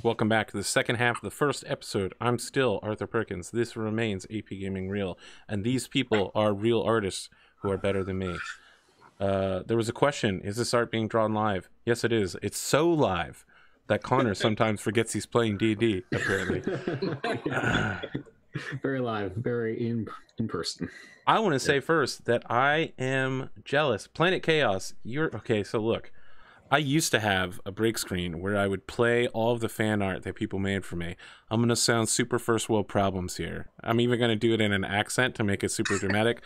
Welcome back to the second half of the first episode. I'm still Arthur Perkins. This remains AP Gaming Real, and these people are real artists who are better than me. There was a question, is this art being drawn live? Yes, it is. It's so live that Connor sometimes forgets he's playing D&D, apparently. Very live, very in person. I want to say first that I am jealous. PlanetKhaos, you're... Okay, so look. I used to have a break screen where I would play all of the fan art that people made for me. I'm going to sound super first world problems here. I'm even going to do it in an accent to make it super dramatic.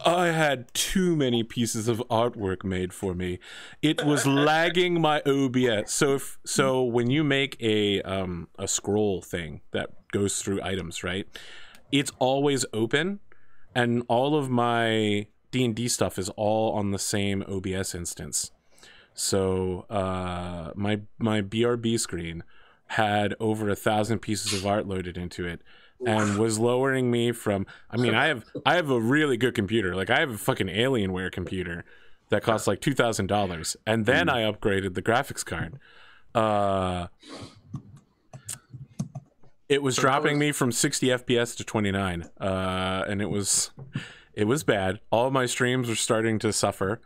I had too many pieces of artwork made for me. It was lagging my OBS. So when you make a scroll thing that goes through items, right? It's always open, and all of my D&D stuff is all on the same OBS instance. So my BRB screen had over 1,000 pieces of art loaded into it, and was lowering me from... I mean, I have a really good computer. Like, I have a fucking Alienware computer that costs like $2,000, and then I upgraded the graphics card. It was dropping me from 60 FPS to 29, and it was bad. All of my streams were starting to suffer.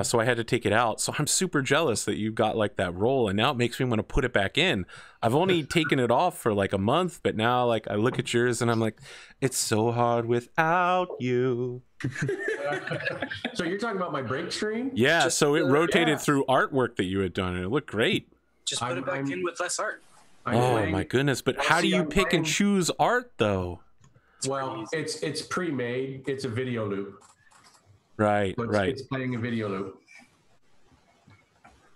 So I had to take it out. So I'm super jealous that you got like that roll, and now it makes me want to put it back in. I've only taken it off for like a month, but now like I look at yours and I'm like, it's so hard without you. So you're talking about my break screen? Yeah, so it rotated through artwork that you had done, and it looked great. Just put it back in with less art. Oh my goodness, but how do you pick and choose art though? Well, it's pre-made. It's a video loop. Right, right. It's playing a video loop.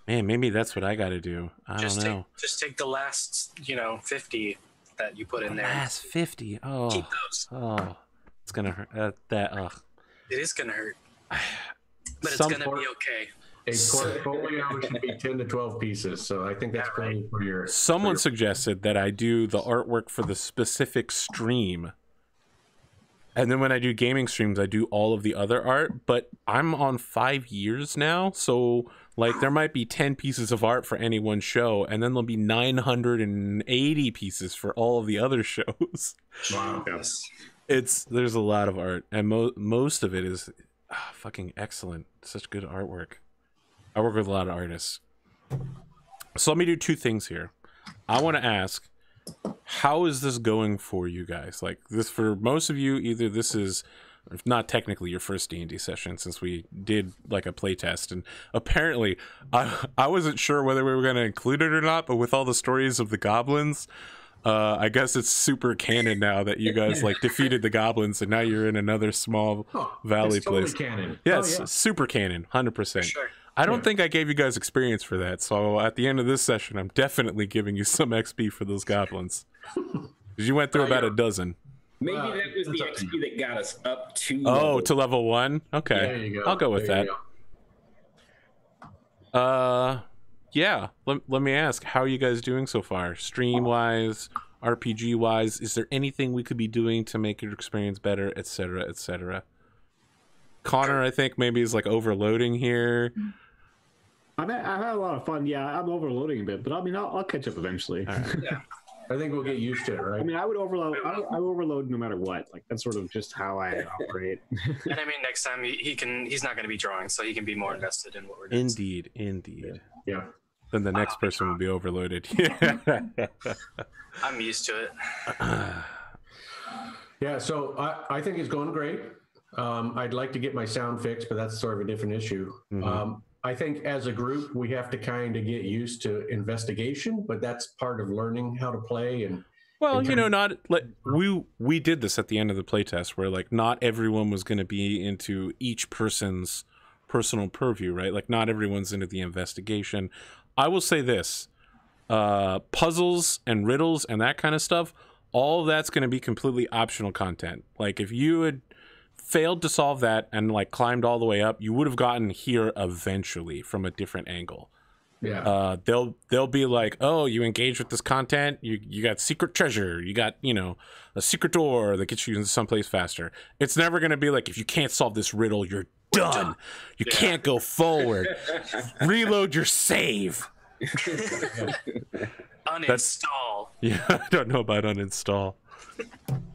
Man, maybe that's what I got to do. I don't know. Just take the last, 50 that you put in there. Last 50. Oh, keep those. Oh, it's gonna hurt. Ugh. It is gonna hurt, but it's gonna be okay. A portfolio should be 10 to 12 pieces, so I think that's plenty for your... Someone suggested that I do the artwork for the specific stream. And then when I do gaming streams, I do all of the other art, but I'm on 5 years now, so like there might be 10 pieces of art for any one show, and then there'll be 980 pieces for all of the other shows. Wow. There's a lot of art, and most of it is fucking excellent. Such good artwork. I work with a lot of artists. So let me do two things here. I want to ask, how is this going for you guys? Like this, for most of you, either this is not technically your first D&D session, since we did like a play test, and apparently I wasn't sure whether we were going to include it or not, but with all the stories of the goblins, I guess it's super canon now that you guys like defeated the goblins, and now you're in another small valley place. Totally canon. Yes, super canon, 100%. Sure. I don't think I gave you guys experience for that, so at the end of this session, I'm definitely giving you some XP for those goblins. Because you went through about a dozen. Maybe that was the XP that got us up to to level 1? Okay, there you go. I'll go with that. Yeah, let me ask, how are you guys doing so far? Stream-wise, RPG-wise, is there anything we could be doing to make your experience better, etc., etc.? Connor, I think, maybe is like overloading here. I've had a lot of fun. Yeah, I'm overloading a bit, but I mean, I'll catch up eventually. Right. Yeah. I think we'll get used to it, right? I mean, I would overload. I overload no matter what. Like that's sort of just how I operate. And I mean, next time he's not going to be drawing, so he can be more invested in what we're doing. Indeed. Yeah. Then the next person will be overloaded. Yeah. I'm used to it. Yeah, so I think it's going great. I'd like to get my sound fixed, but that's sort of a different issue. I think as a group, we have to kind of get used to investigation, but that's part of learning how to play. And well, not like we did this at the end of the playtest, where like not everyone was going to be into each person's personal purview, right? Like not everyone's into the investigation. I will say this: puzzles and riddles and that kind of stuff, all of that's going to be completely optional content. Like if you had failed to solve that and like climbed all the way up, you would have gotten here eventually from a different angle. Yeah. They'll be like, oh, you engage with this content, you got secret treasure, you got, a secret door that gets you into someplace faster. It's never going to be like, if you can't solve this riddle, you're done. You can't go forward. Reload your save. Uninstall. Yeah, I don't know about uninstall.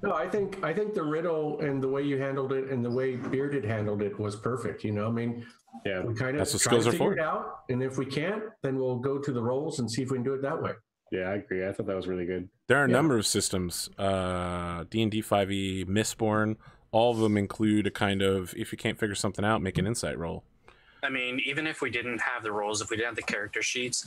No, I think the riddle and the way you handled it and the way Bearded handled it was perfect. You know, I mean, Yeah. we kind of That's what try to skills are figure for. it out, and if we can't, then we'll go to the rolls and see if we can do it that way. Yeah, I agree. I thought that was really good. There are a Yeah. number of systems. D&D 5e, Mistborn, all of them include a kind of, if you can't figure something out, make an insight roll. I mean, even if we didn't have the roles, if we didn't have the character sheets,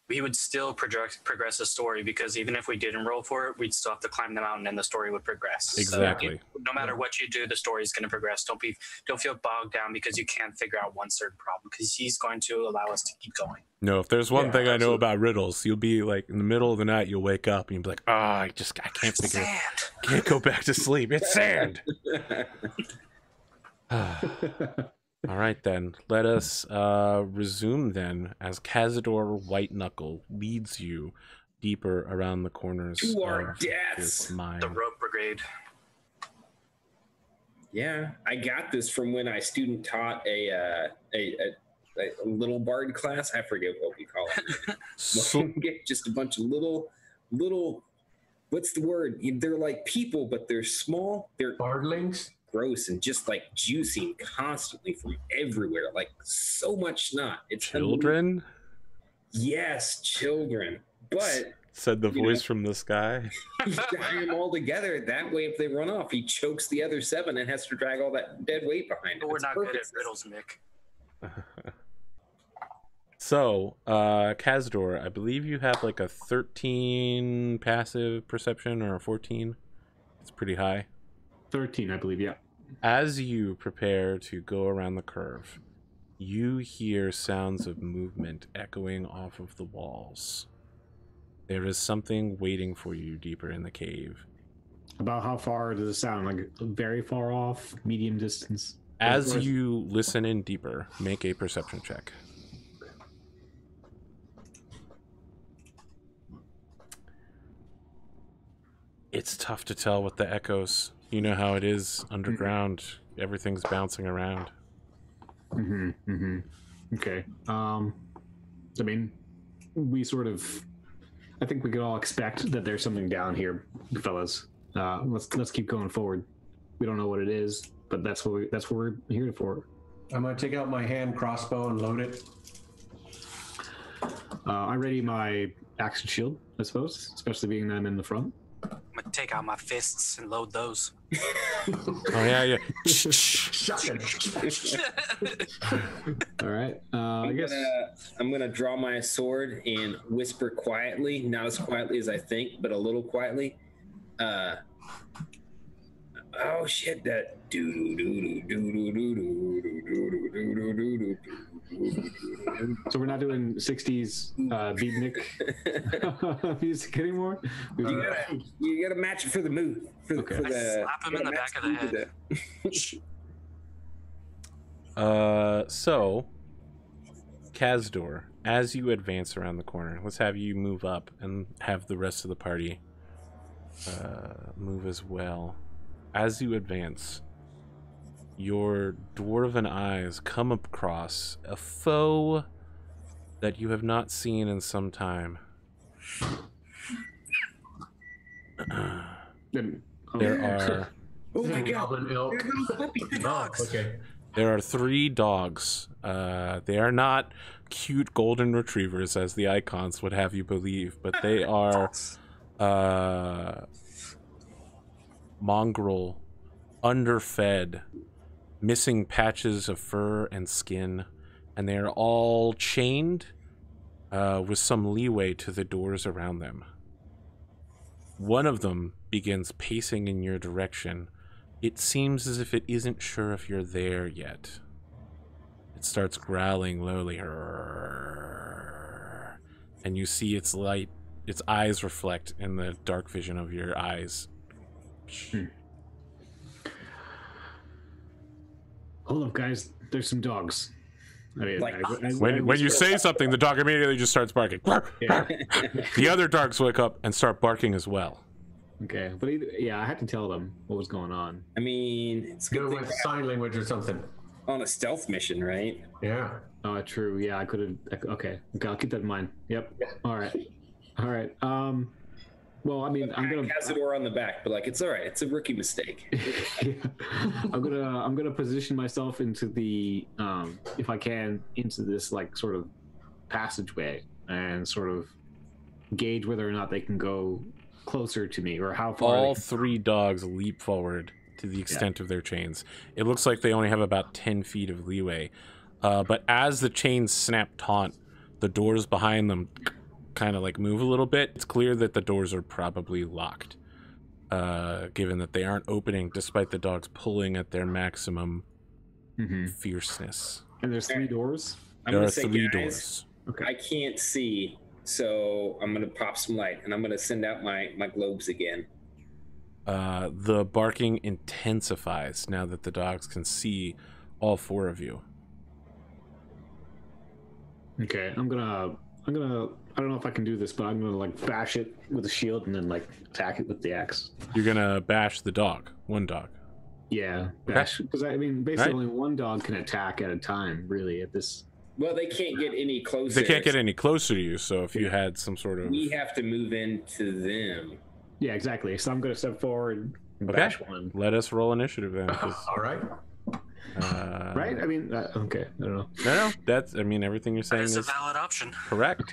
we would still progress the story, because even if we didn't roll for it, we'd still have to climb the mountain and the story would progress. Exactly. So no matter what you do, the story is going to progress. Don't feel bogged down because you can't figure out one certain problem, because he's going to allow us to keep going. No, if there's one Yeah, thing I know absolutely. about riddles, you'll be like in the middle of the night, you'll wake up and you'll be like, I can't figure it. Sand. Can't go back to sleep. It's sand. All right, then. Let us resume then as Kazador Whiteknuckle leads you deeper around the corners To our of deaths. this mine. The rope brigade. Yeah, I got this from when I student taught a little bard class. I forget what we call it. So, Just a bunch of little. What's the word? They're like people, but they're small. They're Bardlings. gross and just like juicing constantly from everywhere, like so much snot. It's children? Yes, children. But Said the You voice know. from the sky. you tie them all together. That way, if they run off, he chokes the other 7 and has to drag all that dead weight behind him. But we're It's not good at perfect. riddles, Mick. So, Kazador, I believe you have like a 13 passive perception or a 14. It's pretty high. 13, I believe. Yeah. As you prepare to go around the curve, you hear sounds of movement echoing off of the walls. There is something waiting for you deeper in the cave. About how far does it sound? Like very far off, medium distance? As you listen in deeper, make a perception check. It's tough to tell with the echoes. You know how it is underground. Everything's bouncing around. Mm-hmm. Mm-hmm. Okay. I mean, we sort of. I think we could all expect that there's something down here, fellas. Let's keep going forward. We don't know what it is, but that's what we're here for. I'm gonna take out my hand crossbow and load it. I ready my axe and shield, I suppose, especially being that I'm in the front. I'm gonna take out my fists and load those. Oh yeah. Shotgun. All right. I guess. I'm gonna draw my sword and whisper quietly, not as quietly as I think, but a little quietly. Oh shit! That So we're not doing 60s beatnik music anymore. You gotta match it for the mood. Okay. I slap him in the back of the head. So, Kazador, as you advance around the corner, let's have you move up and have the rest of the party move as well. As you advance, your dwarven eyes come across a foe that you have not seen in some time. There are Oh my god! Goblin elk. They're little puppy dogs. Okay. There are 3 dogs. They are not cute golden retrievers, as the icons would have you believe, but they are mongrel, underfed, missing patches of fur and skin, and they are all chained with some leeway to the doors around them. One of them begins pacing in your direction. It seems as if it isn't sure if you're there yet. It starts growling lowly, and you see its eyes reflect in the dark vision of your eyes. Hold up, guys. There's some dogs. I mean, Like, When you say something, the dog immediately just starts barking. Yeah. The other dogs wake up and start barking as well. Okay, but I had to tell them what was going on. I mean, it's Go good with thing sign language or something. we're on a stealth mission, right? Yeah. Oh, true. Yeah, I could have. Okay, I'll keep that in mind. Yep. All right. All right. Well, I mean, I'm gonna Kazador on the back, but like it's all right. It's a rookie mistake. yeah. I'm gonna position myself into the if I can into this like sort of passageway and sort of gauge whether or not they can go closer to me or how far. All 3 dogs leap forward to the extent of their chains. It looks like they only have about 10 feet of leeway. But as the chains snap taut, the doors behind them kind of like move a little bit. It's clear that the doors are probably locked, given that they aren't opening despite the dogs pulling at their maximum fierceness. And there's 3 doors? There are 3 doors. Okay. I can't see, so I'm gonna pop some light and I'm gonna send out my globes again. The barking intensifies now that the dogs can see all 4 of you. Okay, I'm gonna I don't know if I can do this, but I'm gonna like bash it with a shield and then like attack it with the axe. You're gonna bash the dog, one dog. Yeah, bash, because I mean basically Right. only one dog can attack at a time, really, at this. Well, they can't get any closer. They can't get any closer to you, so if you had some sort of... We have to move into them. Yeah, exactly. So I'm gonna step forward and bash one. Let us roll initiative then. 'cause, All right. Right? I mean, okay. I don't know. No, that's, I mean, everything you're That saying is a is valid option. correct.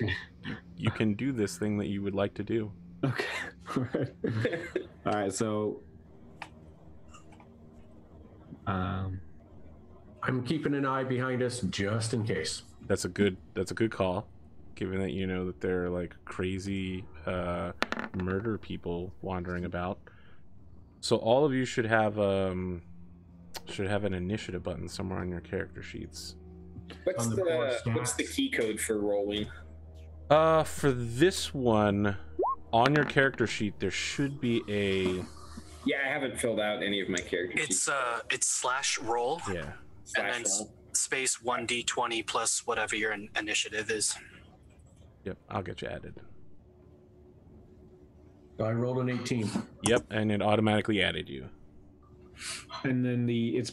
You can do this thing that you would like to do. Okay. All right. All right. So, I'm keeping an eye behind us just in case. That's a good call, given that you know that there are like crazy murder people wandering about. So all of you should have an initiative button somewhere on your character sheets. What's On the the core what's the stats. key code for rolling? For this one, on your character sheet, there should be a... Yeah, I haven't filled out any of my character sheets. It's /roll Yeah. and then Slash roll. space 1d20 plus whatever your initiative is. Yep, I'll get you added. I rolled an 18. Yep, and it automatically added you. and then it's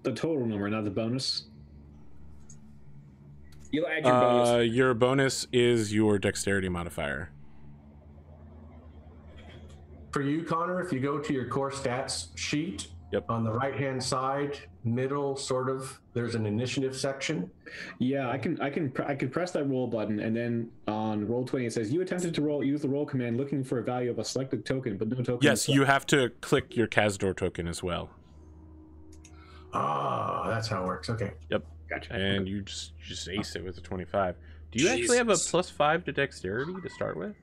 the total number, not the bonus. You'll add your bonus. Your bonus is your dexterity modifier. For you, Connor, if you go to your core stats sheet, Yep. on the right-hand side, middle, sort of, there's an initiative section. Yeah, I can press that roll button, and then on roll 20 it says you attempted to use the roll command looking for a value of a selected token, but no token. Yes, you have to click your Kazador token as well. Ah, that's how it works. Okay. Yep. Gotcha. And you just ace it with a 25. Do you actually have a Jesus. +5 to dexterity to start with?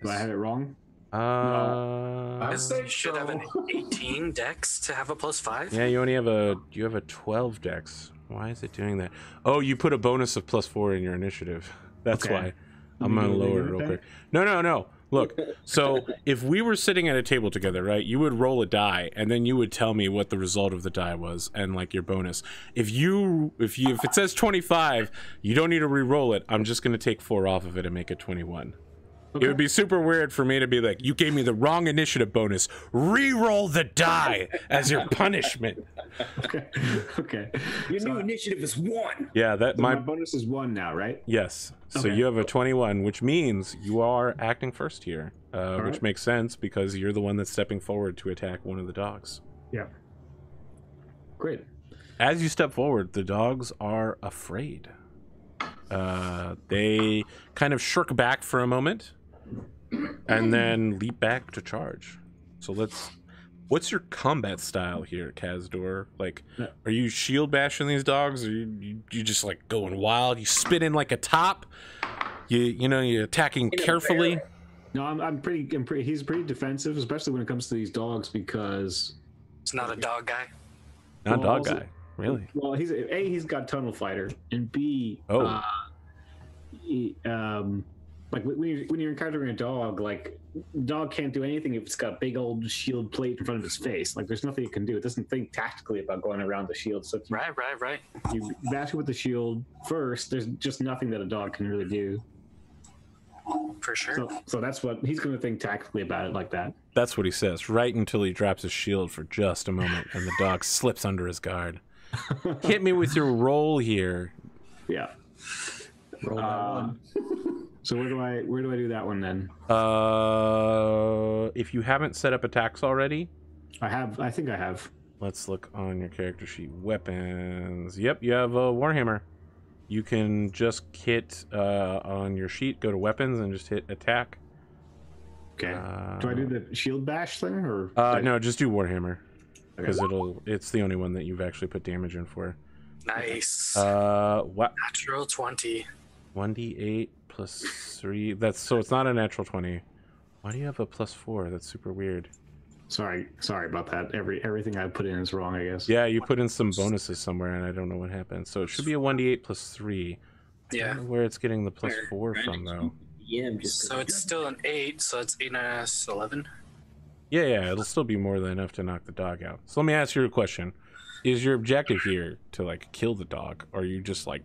Do I have it wrong? I Because think you should have an so. 18 dex to have a +5. Yeah, you only have a 12 dex. Why is it doing that? Oh, you put a bonus of +4 in your initiative. That's Okay. why. I'm me gonna do a lower it unit real then? quick. No. Look, so if we were sitting at a table together, right, you would roll a die, and then you would tell me what the result of the die was, and like your bonus. If it says 25, you don't need to re-roll it. I'm just gonna take 4 off of it and make it 21. It would be super weird for me to be like, you gave me the wrong initiative bonus. Re-roll the die as your punishment. Okay. Your new initiative is 1. Yeah, that So my my bonus is 1 now, right? yes. So Okay. you have a 21, which means you are acting first here, which right. makes sense because you're the one that's stepping forward to attack one of the dogs. Yeah. Great. As you step forward, the dogs are afraid. They kind of shirk back for a moment and then leap back to charge. So what's your combat style here, Kazador? Like, are you shield bashing these dogs, or you just like going wild? You spit in like a top. You're attacking carefully. No, he's pretty defensive, especially when it comes to these dogs, because It's not a dog guy. Not Well, dog also- guy, really. well, he's got tunnel fighter, and B, Oh. like when you're encountering a dog, like dog can't do anything if it's got a big old shield plate in front of its face. Like there's nothing it can do. It doesn't think tactically about going around the shield. So if Right. you bash it with the shield first, there's just nothing that a dog can really do. For sure. So that's what he's going to think tactically about it, like that. That's what he says, right until he drops his shield for just a moment, and the dog slips under his guard. Hit me with your roll here. Yeah. Roll that one. So where do I do that one then? If you haven't set up attacks already, I think I have. let's look on your character sheet. Weapons. Yep, you have a Warhammer. You can just hit on your sheet, go to weapons, and just hit attack. Okay. Do I do the shield bash thing or? No, just do Warhammer because it's the only one that you've actually put damage in for. Nice. What? Natural 20. 1d8 plus 3. So it's not a natural 20. Why do you have a plus 4? That's super weird. Sorry about that. Everything I put in is wrong, I guess. Yeah, you put in some bonuses somewhere, and I don't know what happened. So it should be a 1d8 plus 3. I don't know where it's getting the plus 4 from, though. Yeah, So it's still an 8, so it's 8 minus 11. Yeah, it'll still be more than enough to knock the dog out. So let me ask you a question. Is your objective here to, like, kill the dog, or are you just, like,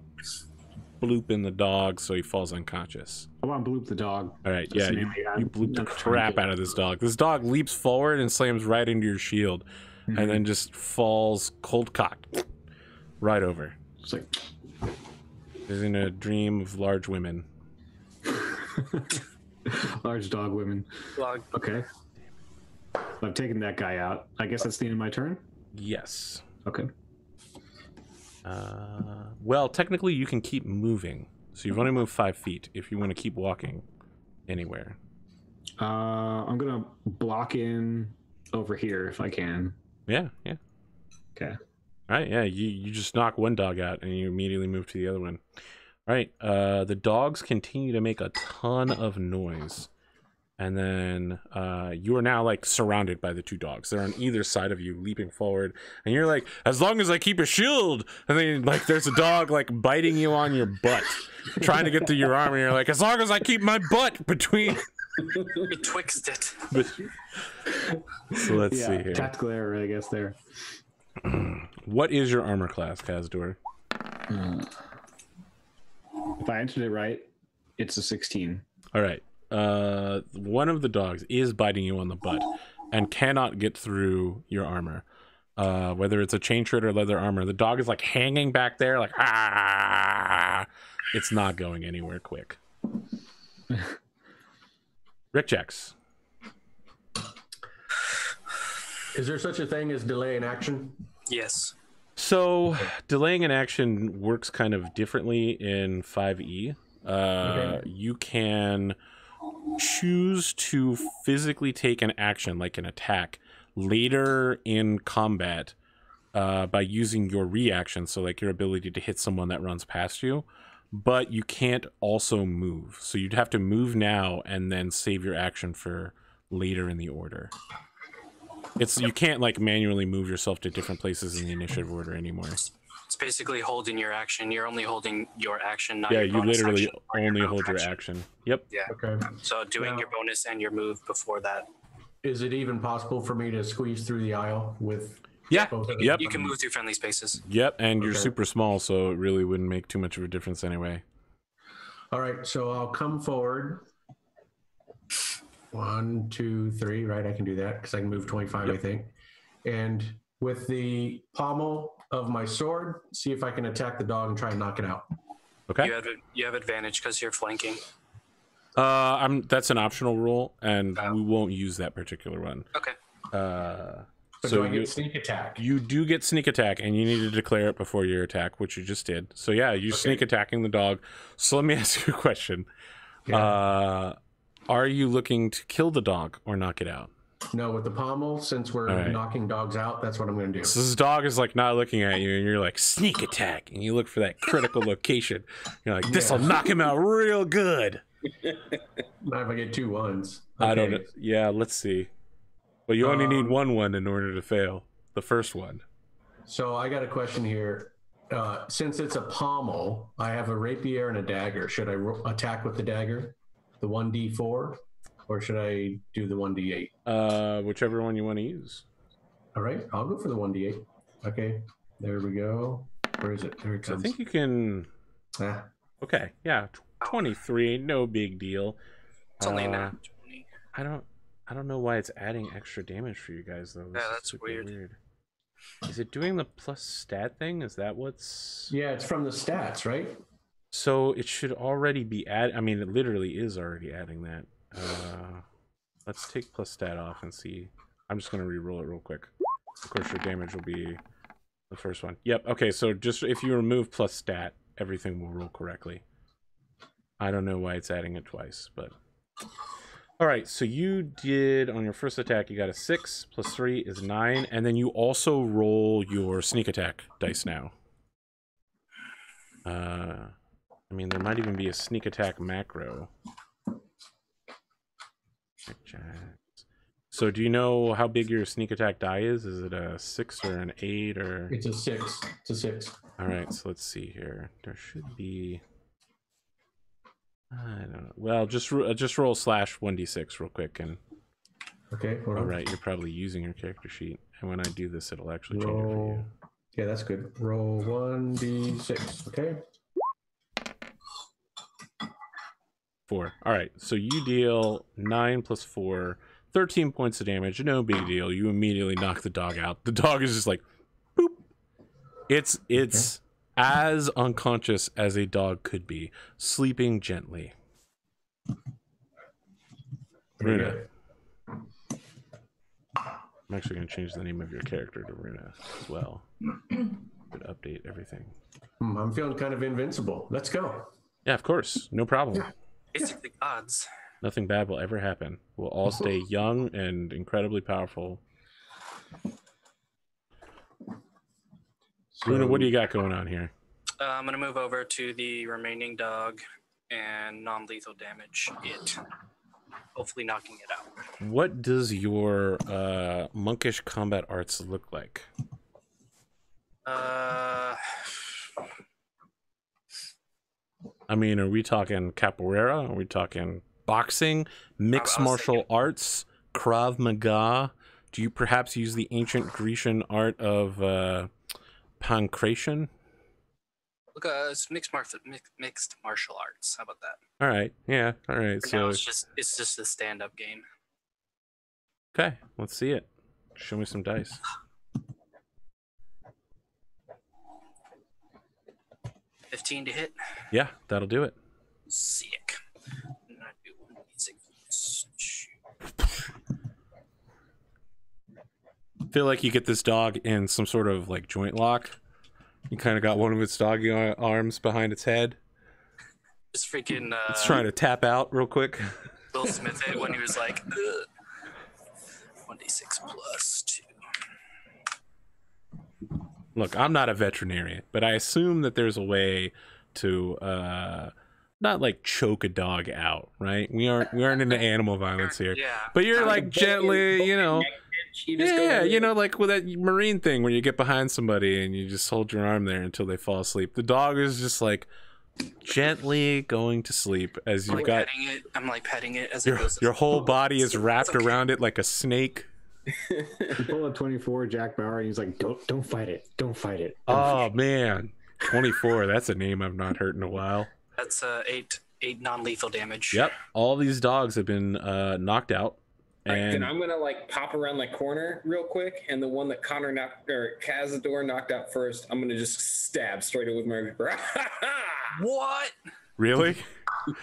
blooping the dog so he falls unconscious? I want to bloop the dog. All right, yeah, you bloop the crap out of this dog. This dog leaps forward and slams right into your shield, and then just falls cold cocked right over. It's like Is in a dream of large women. large dog women. Log. Okay. I've taken that guy out. I guess that's the end of my turn. Yes. Okay. Well, technically you can keep moving, so you've only moved 5 feet. If you want to keep walking anywhere, I'm gonna block in over here if I can. yeah. Okay. All right, yeah. You just knock one dog out and you immediately move to the other one. All right. The dogs continue to make a ton of noise, and then you are now like surrounded by the 2 dogs. They're on either side of you, leaping forward, and you're like, as long as I keep a shield. And then like there's a dog like biting you on your butt, trying to get to your arm, and you're like, as long as I keep my butt between. Betwixt it. So let's see here. Tactical error, I guess there. What is your armor class, Kazador? If I entered it right, it's a 16. All right. One of the dogs is biting you on the butt and cannot get through your armor. Whether it's a chain shirt or leather armor, the dog is like hanging back there, like ah. It's not going anywhere quick. Rik-Jaxx. Is there such a thing as delay in action? Yes. So delaying an action works kind of differently in 5e. You can choose to physically take an action, like an attack, later in combat by using your reaction, so like your ability to hit someone that runs past you, but you can't also move. So you'd have to move now and then save your action for later in the order. You can't like manually move yourself to different places in the initiative order anymore. It's basically holding your action. You're only holding your action, not Yeah, your you bonus literally action or only move hold your action. Yep. Yeah. Okay. So doing your bonus and your move before that. Is it even possible for me to squeeze through the aisle with Yeah. both of them? Yep. You can move through friendly spaces. Yep, and you're Okay. super small, so it really wouldn't make too much of a difference anyway. All right, so I'll come forward. 1, 2, 3, right? I can do that because I can move 25, I think. And with the pommel of my sword, see if I can attack the dog and try and knock it out. Okay. You have advantage because you're flanking. That's an optional rule, and we won't use that particular one. Okay. But So do I get sneak attack? you do get sneak attack, and you need to declare it before your attack, which you just did. So yeah, you sneak attacking the dog. So let me ask you a question. Yeah. Are you looking to kill the dog or knock it out? No, with the pommel, since we're right. knocking dogs out, that's what I'm going to do. So this dog is like not looking at you, and you're like sneak attack, and you look for that critical location. You're like, this will knock him out real good. Not if I get 2 1s. I don't know. Yeah, let's see. But you only need 1 in order to fail. The first one. So I got a question here. Since it's a pommel, I have a rapier and a dagger. Should I attack with the dagger, the 1d4, or should I do the 1d8? Whichever one you want to use. All right, I'll go for the 1d8. Okay, there we go. Where is it? There it So I comes. think you can. Ah, Okay, yeah, 23, no big deal. It's only not 20. I don't know why it's adding extra damage for you guys though. This Yeah, is that's super weird. Is it doing the plus stat thing? Is that what's? yeah, it's from the stats, right? So it should already be I mean, it literally is already adding that. Let's take plus stat off and see. I'm just going to re-roll it real quick. Of course, your damage will be the first one. Yep. Okay, so just if you remove plus stat, everything will roll correctly. I don't know why it's adding it twice, but... All right, so you did, on your first attack, you got a 6, plus 3 is 9, and then you also roll your sneak attack dice now. I mean, there might even be a sneak attack macro. So do you know how big your sneak attack die is? Is it a 6 or an 8 or? It's a 6. It's a 6. All right, so let's see here. There should be. I don't know. Well, just roll /1d6 real quick and. Okay. Hold on. All right, you're probably using your character sheet, and when I do this, it'll actually change it for you. Yeah, that's good. Roll 1d6. Okay. 4. All right, so you deal 9 plus 4, 13 points of damage. No big deal. You immediately knock the dog out. The dog is just like, boop. It's as unconscious as a dog could be, sleeping gently. Runa. I'm actually going to change the name of your character to Runa as well. Could update everything. I'm feeling kind of invincible. Let's go. Yeah, of course. No problem. Yeah. Basically odds. Nothing bad will ever happen. We'll all stay young and incredibly powerful. Runa, what do you got going on here? I'm going to move over to the remaining dog and non-lethal damage it. Hopefully knocking it out. What does your monkish combat arts look like? I mean, are we talking capoeira? Are we talking boxing, mixed martial arts, Krav Maga? Do you perhaps use the ancient Grecian art of pancration? Look, it's mixed martial arts. How about that? All right, yeah, all right. So now it's just a stand-up game. Okay, let's see it. Show me some dice. $15 to hit. Yeah, that'll do it. Sick. Feel like you get this dog in some sort of like joint lock. You kind of got one of its doggy arms behind its head. Just freaking. It's trying to tap out real quick. Will Smith it when he was like, 1d6 plus 2. Look, I'm not a veterinarian, but I assume that there's a way to not like choke a dog out, right? We aren't into animal violence here. Yeah. But you're like gently, you know. Yeah, you know, like with that marine thing where you get behind somebody and you just hold your arm there until they fall asleep. The dog is just like gently going to sleep as you've got petting it. I'm like petting it as your, it goes. Your whole body is wrapped around it like a snake. You pull a 24 Jack Bauer and he's like, don't fight it. Don't fight it. Oh man. 24, that's a name I've not heard in a while. That's 8 non-lethal damage. Yep. All these dogs have been knocked out. And then I'm gonna like pop around the corner real quick, and the one that Kazador knocked out first, I'm gonna just stab straight up with my reaper. What? Really?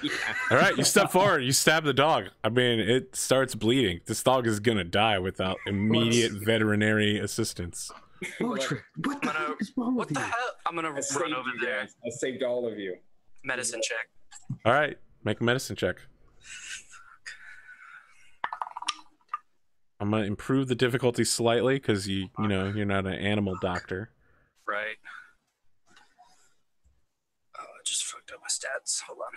Yeah. All right, you step forward, you stab the dog. I mean, it starts bleeding. This dog is gonna die without immediate veterinary assistance. Mortrick, what the hell is wrong with you? hell? I'm gonna run over there. Guys. I saved all of you. Medicine check. All right, make a medicine check. I'm gonna improve the difficulty slightly because you know you're not an animal doctor. Right. Oh, I just fucked up my stats. Hold on.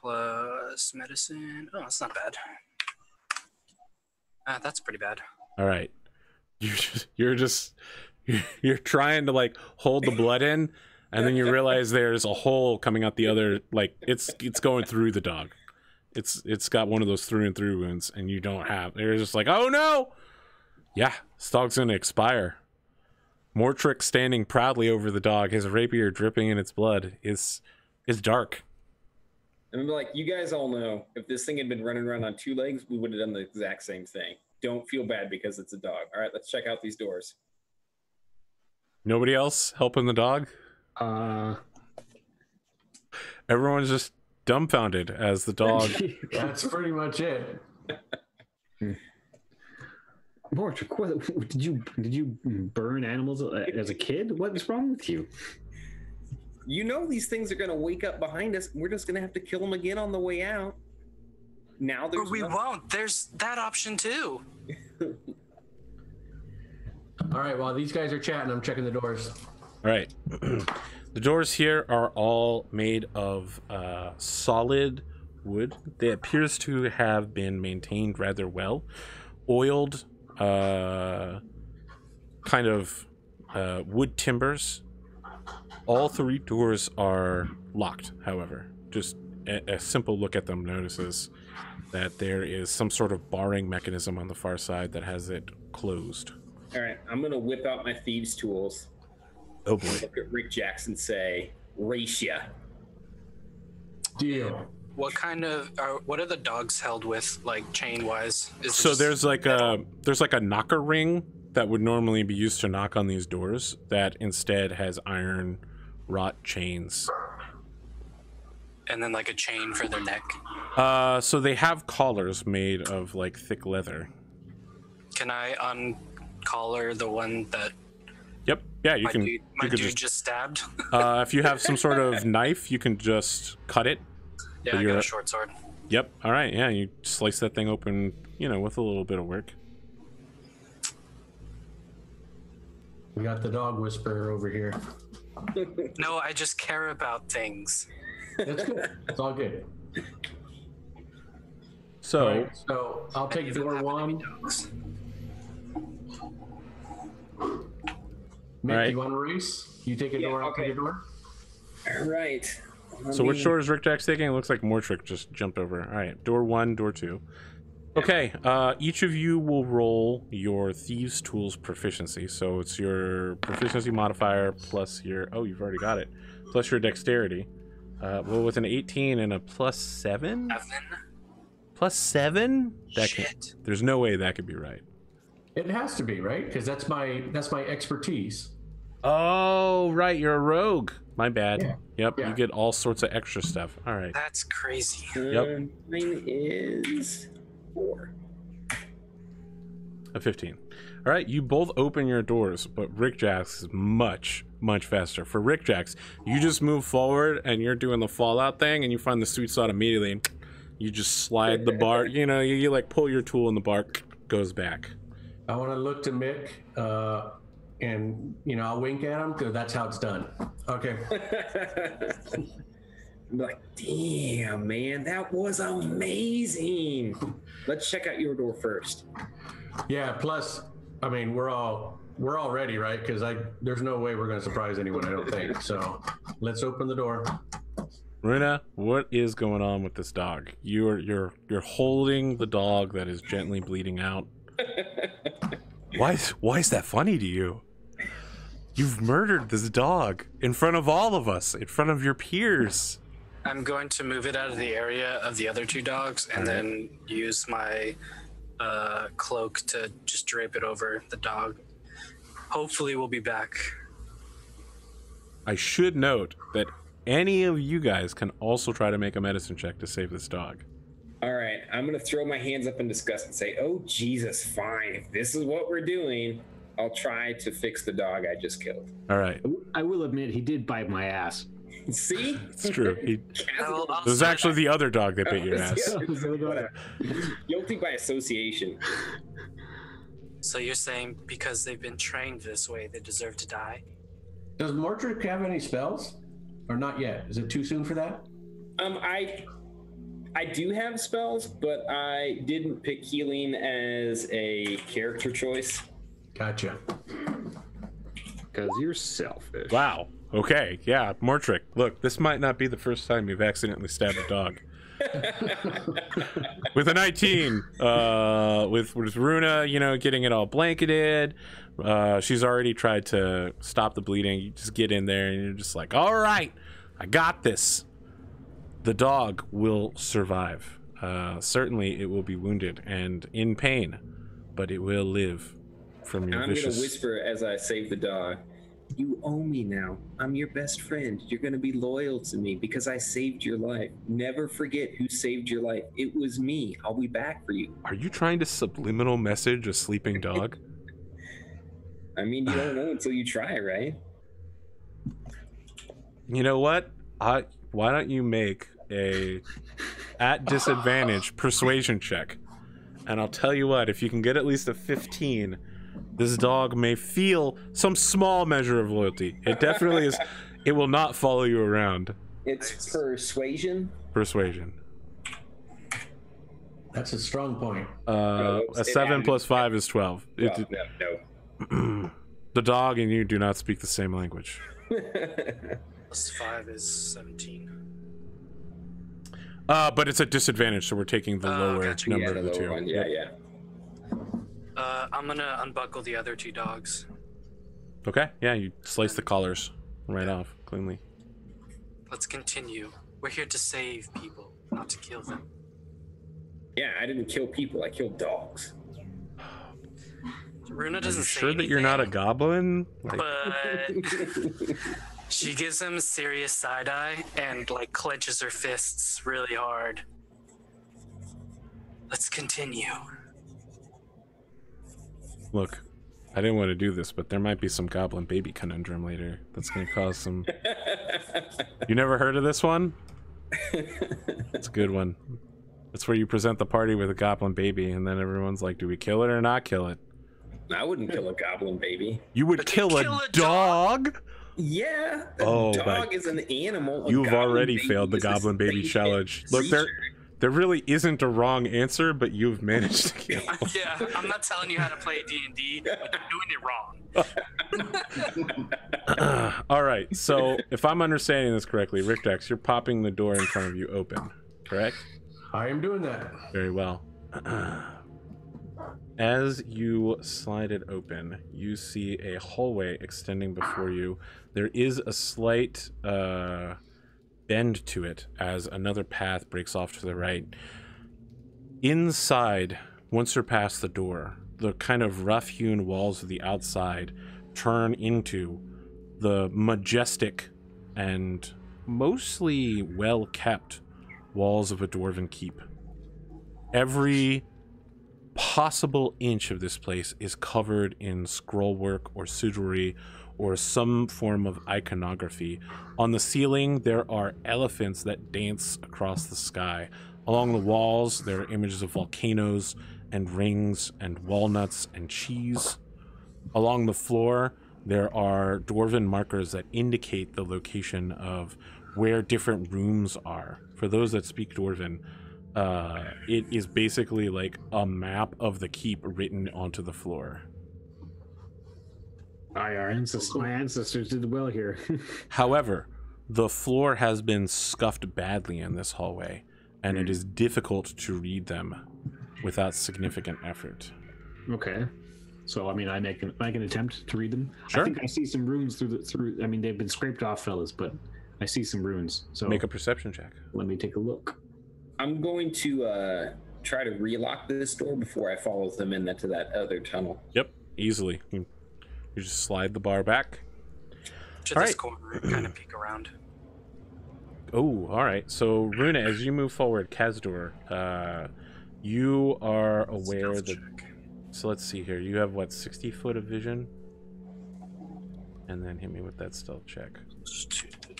Plus medicine. Oh, that's not bad. That's pretty bad. All right, you're trying to like hold the blood in, and then you realize there's a hole coming out the other. Like it's going through the dog. It's got one of those through and through wounds, and you don't have. They're just like, oh no, yeah, this dog's gonna expire. Mortrick standing proudly over the dog, his rapier dripping in its blood, is dark. And I'm like, you guys all know, if this thing had been running around on 2 legs, we would have done the exact same thing. Don't feel bad because it's a dog. All right, let's check out these doors. Nobody else helping the dog? Everyone's just dumbfounded as the dog. That's pretty much it. Mortrick, what did you burn animals as a kid? What's wrong with you? You know these things are going to wake up behind us. We're just going to have to kill them again on the way out. Now there's But we won't. There's that option too. All right, while these guys are chatting, I'm checking the doors. All right. The doors here are all made of solid wood. They appears to have been maintained rather well. Oiled kind of wood timbers. All three doors are locked, however. Just a simple look at them notices that there is some sort of barring mechanism on the far side that has it closed. All right, I'm going to whip out my thieves' tools. Oh boy. Look at Rik-Jaxx and say, Racia. Deal. What kind of what are the dogs held with, like chain wise? So there's like a knocker ring that would normally be used to knock on these doors that instead has iron wrought chains. And then like a chain for their neck. So they have collars made of like thick leather. Can I uncollar the one that Yep. Yeah, you can. my dude just stabbed? If you have some sort of knife, you can just cut it. Yeah, I got a short sword. Yep. All right. Yeah, you slice that thing open, you know, with a little bit of work. We got the dog whisperer over here. No, I just care about things. That's good. It's all good. So, All right, so I'll take Even door happen to one. be dogs. Mick, All right. you want to race? You take a Yeah, door, I'll take okay. a door. All right. so which door is Rik-Jaxx taking? It looks like Mortrick just jumped over. All right. Door 1, door 2. Okay. Each of you will roll your Thieves' Tools proficiency. So it's your proficiency modifier plus your... Oh, you've already got it. Plus your dexterity. Well, with an 18 and a plus 7? 7? Plus 7? Shit. There's no way that could be right. It has to be, right? Because that's my expertise. Oh, right. You're a rogue. My bad. Yeah. Yep. Yeah. You get all sorts of extra stuff. All right. That's crazy. Yep. Mine is 4. A 15. All right. You both open your doors, but Rik-Jaxx is much, much faster. For Rik-Jaxx, you just move forward and you're doing the fallout thing and you find the sweet spot immediately and you just slide the bar. You know, you like pull your tool and the bar goes back. I want to look to Mick, and I'll wink at him because that's how it's done. Okay. I'm like, damn, man, that was amazing. Let's check out your door first. Yeah. Plus, I mean, we're all ready, right? Because there's no way we're going to surprise anyone. I don't think so. Let's open the door. Runa, what is going on with this dog? You're holding the dog that is gently bleeding out. Why is that funny to you? You've murdered this dog in front of all of us, in front of your peers. I'm going to move it out of the area of the other two dogs and then use my cloak to just drape it over the dog. Hopefully we'll be back. I should note that any of you guys can also try to make a medicine check to save this dog. All right, I'm going to throw my hands up in disgust and say, oh, Jesus, fine. If this is what we're doing, I'll try to fix the dog I just killed. All right. I will admit he did bite my ass. See? It's true. I'll This is actually the other dog that bit your ass. Guilty by association. So you're saying because they've been trained this way, they deserve to die? Does Mortrick have any spells, or not yet? Is it too soon for that? I do have spells, but I didn't pick healing as a character choice. Gotcha. Because you're selfish. Wow. Okay. Yeah. Mortrick. Look, this might not be the first time you've accidentally stabbed a dog. With a 19, with Runa, getting it all blanketed. She's already tried to stop the bleeding. You just get in there and you're just like, all right, I got this. The dog will survive. Certainly it will be wounded and in pain, but it will live from your I'm going vicious... to whisper as I save the dog. You owe me now. I'm your best friend. You're going to be loyal to me because I saved your life. Never forget who saved your life. It was me. I'll be back for you. Are you trying to subliminal message a sleeping dog? I mean, you don't know until you try, right? You know what? Why don't you make a at disadvantage persuasion check? And I'll tell you what, if you can get at least a 15, this dog may feel some small measure of loyalty. It definitely is. It will not follow you around. It's persuasion. Persuasion. That's a strong point. A 7 plus 5 is 12. No. The dog and you do not speak the same language. Plus 5 is 17. But it's a disadvantage, so we're taking the lower gotcha. number Yeah, of the lower two. one. Yeah. I'm gonna unbuckle the other 2 dogs. Okay, yeah, you slice the collars right off cleanly. Let's continue. We're here to save people, not to kill them. Yeah, I didn't kill people. I killed dogs. Runa Are doesn't you say sure that you're not a anything, goblin? Like, but she gives him a serious side eye and like clenches her fists really hard. Let's continue. look, I didn't want to do this, but there might be some goblin baby conundrum later. That's going to cause some... You never heard of this one? It's a good one. It's where you present the party with a goblin baby, and then everyone's like, do we kill it or not kill it? I wouldn't kill a goblin baby. You would kill a dog? Yeah, a Oh, dog but is an animal. A You've goblin already baby failed the is a goblin baby sentient challenge. Look, there really isn't a wrong answer, but you've managed to kill. Yeah, I'm not telling you how to play D&D, but you're doing it wrong. All right, so if I'm understanding this correctly, Rik-Jaxx, you're popping the door in front of you open, correct? I am doing that. Very well. As you slide it open, you see a hallway extending before you. There is a slight bend to it as another path breaks off to the right. Inside, once you're past the door, the kind of rough-hewn walls of the outside turn into the majestic and mostly well-kept walls of a dwarven keep. Every possible inch of this place is covered in scrollwork or sutlery or some form of iconography. On the ceiling, there are elephants that dance across the sky. Along the walls, there are images of volcanoes and rings and walnuts and cheese. Along the floor, there are dwarven markers that indicate the location of where different rooms are. For those that speak dwarven, it is basically like a map of the keep written onto the floor. My ancestors did well here. However, the floor has been scuffed badly in this hallway, and it is difficult to read them without significant effort. Okay. So, I mean, I make an attempt to read them. Sure. I think I see some runes through. I mean, they've been scraped off, fellas, but I see some runes. So Make a perception check. let me take a look. I'm going to try to relock this door before I follow them into that other tunnel. Yep, easily. You just slide the bar back. To All this right. corner and kind of peek around. Oh, all right. So, Runa, as you move forward, Kazador, you are aware Stealth that... check. So let's see here. You have, what, 60 foot of vision? And then hit me with that stealth check.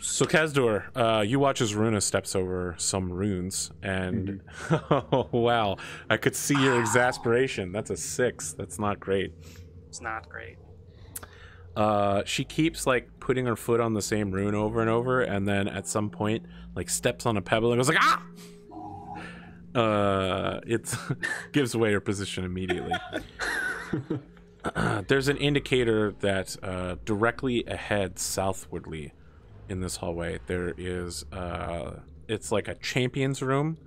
So, Kazador, you watch as Runa steps over some runes, and oh, wow, I could see your exasperation. That's a 6. That's not great. It's not great. She keeps like putting her foot on the same rune over and over, and then at some point like steps on a pebble and goes like, ah! It gives away her position immediately. There's an indicator that directly ahead southwardly in this hallway there is it's like a champion's room.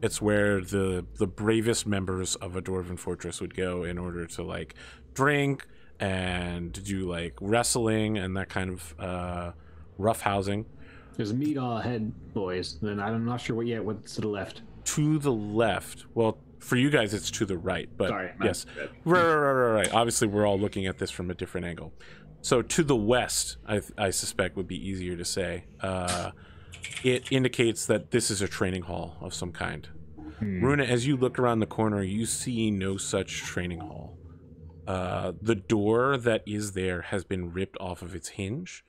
It's where the bravest members of a dwarven fortress would go in order to like drink and do like wrestling and that kind of rough housing. There's meat all ahead, boys. Then I'm not sure what's to the left. To the left, well, for you guys it's to the right, but Sorry, yes, right. Obviously we're all looking at this from a different angle. So to the west, I suspect would be easier to say. It indicates that this is a training hall of some kind. Runa, as you look around the corner, you see no such training hall. The door that is there has been ripped off of its hinge,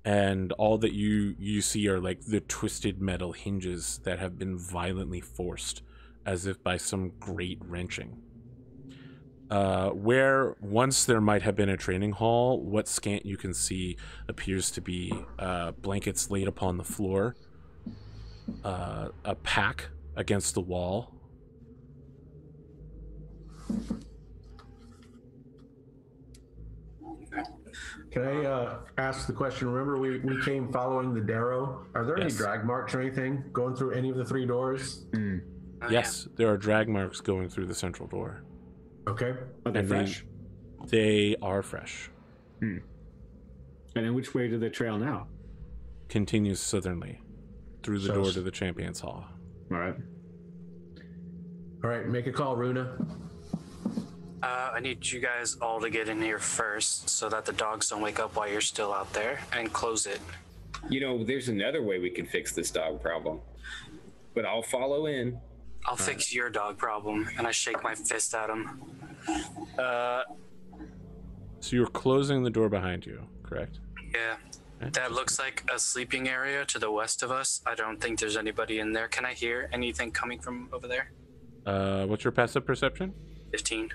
and all that you see are like the twisted metal hinges that have been violently forced, as if by some great wrenching. Where once there might have been a training hall, what scant you can see appears to be blankets laid upon the floor, a pack against the wall. Can I ask the question? Remember, we came following the Darrow. Are there any drag marks or anything going through any of the 3 doors? Yes, there are drag marks going through the central door. Okay. Are they fresh? They are fresh. And in which way do they trail now? Continues southernly through the door to the Champions Hall. All right. All right, make a call, Runa. I need you guys all to get in here first so that the dogs don't wake up while you're still out there, and close it. You know, there's another way we can fix this dog problem, but I'll follow in. I'll fix your dog problem, and I shake my fist at him. So you're closing the door behind you, correct? Yeah. That looks like a sleeping area to the west of us. I don't think there's anybody in there. Can I hear anything coming from over there? What's your passive perception? 15.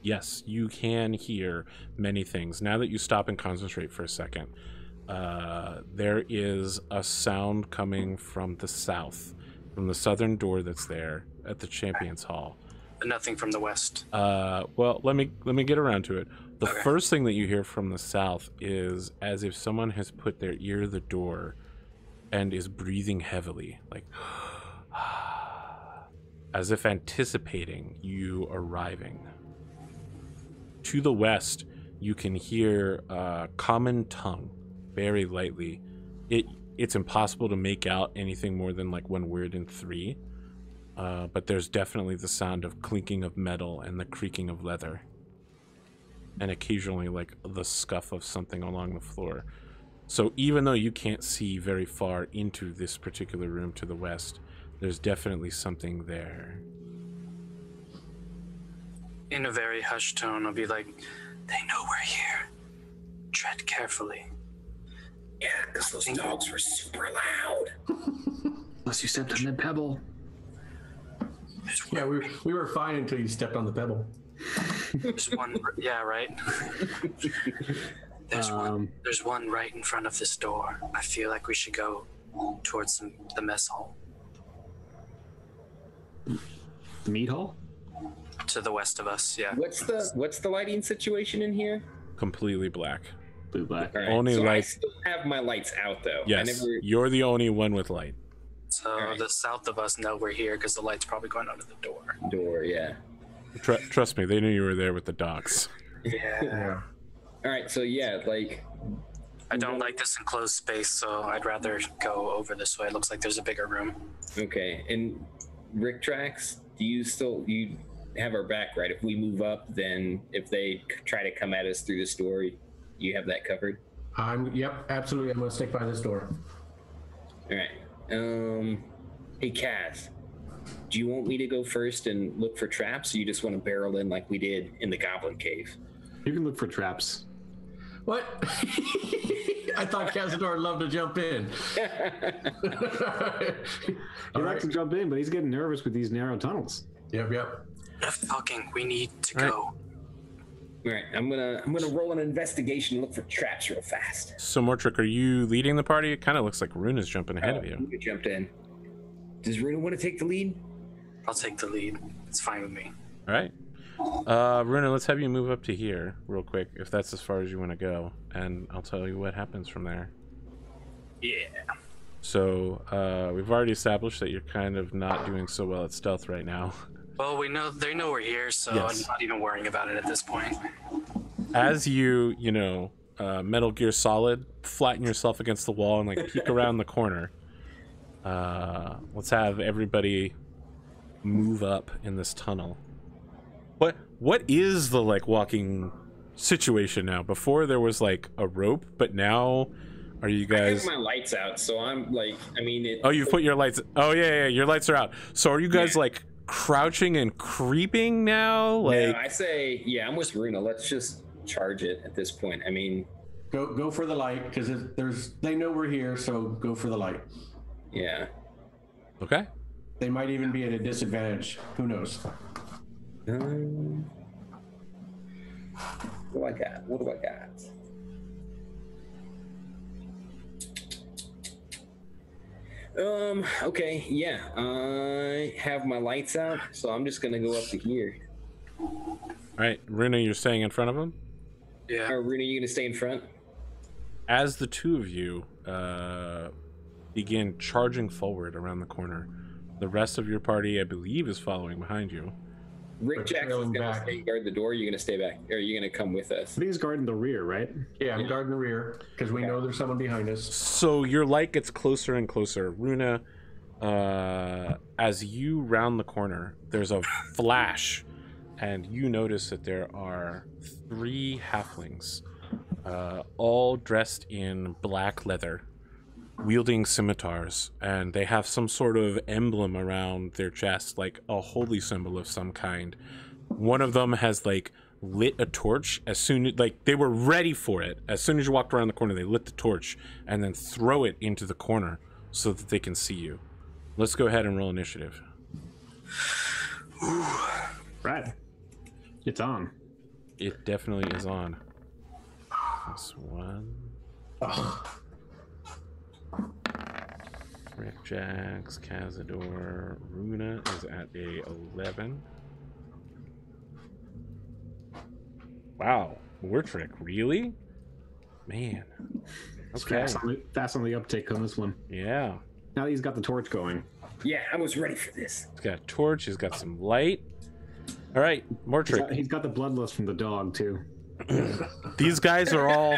Yes, you can hear many things. Now that you stop and concentrate for a second, there is a sound coming from the south, from the southern door that's there at the Champions Hall. But nothing from the west. Well, let me get around to it. The first thing that you hear from the south is as if someone has put their ear to the door and is breathing heavily, like as if anticipating you arriving. To the west, you can hear common tongue, very lightly. It's impossible to make out anything more than like one word in 3, but there's definitely the sound of clinking of metal and the creaking of leather, and occasionally like the scuff of something along the floor. So even though you can't see very far into this particular room to the west, there's definitely something there. In a very hushed tone, I'll be like, they know we're here. Tread carefully. Yeah, because those dogs were super loud. Unless you stepped on the pebble. Yeah, we were fine until you stepped on the pebble. There's one, yeah, right? There's one right in front of this door. I feel like we should go towards the mess hall. The meat hall? To the west of us, yeah. What's the lighting situation in here? Completely black. Blue black. Right. Only so light. I still have my lights out though. Yes, you're the only one with light. So the south of us know we're here because the light's probably going under the door. Door, yeah. Trust me, they knew you were there with the dogs. Yeah. All right, so yeah, like I don't like this enclosed space, so I'd rather go over this way. It looks like there's a bigger room. okay. And Rik-Jaxx, do you have our back, right? If we move up, then if they try to come at us through this door, you have that covered? Yep, absolutely. I'm gonna stick by this door. All right. Hey, Kaz, do you want me to go first and look for traps, or you just want to barrel in like we did in the Goblin Cave? You can look for traps. What? I thought Kazador would love to jump in. He likes to jump in, but he's getting nervous with these narrow tunnels. Yep. Enough talking. We need to go. All right, I'm gonna roll an investigation and look for traps real fast. So Mortrick, are you leading the party? It kind of looks like Runa's jumping ahead of you. Runa jumped in. Does Runa want to take the lead? I'll take the lead. It's fine with me. All right. Runa, let's have you move up to here real quick, if that's as far as you want to go, and I'll tell you what happens from there. Yeah. So we've already established that you're kind of not doing so well at stealth right now. Well, they know we're here, so Yes. I'm not even worrying about it at this point. As you Metal Gear Solid, flatten yourself against the wall and like peek around the corner. Let's have everybody move up in this tunnel. What is the like walking situation now? Before there was like a rope, but now are you I guys? have my lights out, so I'm like, I mean, it. Oh, you've put your lights. Oh yeah, your lights are out. So are you guys Yeah. like crouching and creeping now? Like, Yeah, I say, yeah, I'm with Runa. Let's just charge it at this point. I mean, Go for the light because they know we're here, so go for the light. yeah. okay. They might even be at a disadvantage. Who knows? What do I got? What do I got? Okay, yeah. I have my lights out, so I'm just gonna go up to here. All right, Runa, you're staying in front of him. Yeah. Runa, you gonna stay in front? As the two of you begin charging forward around the corner, the rest of your party, I believe, is following behind you. Rik-Jaxx is trailing gonna back. stay guard the door. You're gonna stay back, or are you gonna come with us? But he's guarding the rear, right? Yeah, I'm guarding the rear because we know there's someone behind us. So your light gets closer and closer. Runa, as you round the corner, there's a flash, and you notice that there are 3 halflings, all dressed in black leather, wielding scimitars, and they have some sort of emblem around their chest, like a holy symbol of some kind. One of them has like lit a torch as soon as, like, they were ready for it. As soon as you walked around the corner, they lit the torch and then throw it into the corner so that they can see you. Let's go ahead and roll initiative. Right. It's on. It definitely is on. +1. Rik-Jaxx, Kazador, Runa is at a 11. Wow, Mortrick, really? Man. Okay. Fast on the uptake on this one. Yeah. Now that he's got the torch going. Yeah, I was ready for this. He's got a torch, he's got some light. All right, Mortrick. He's got the bloodlust from the dog, too. These guys are all,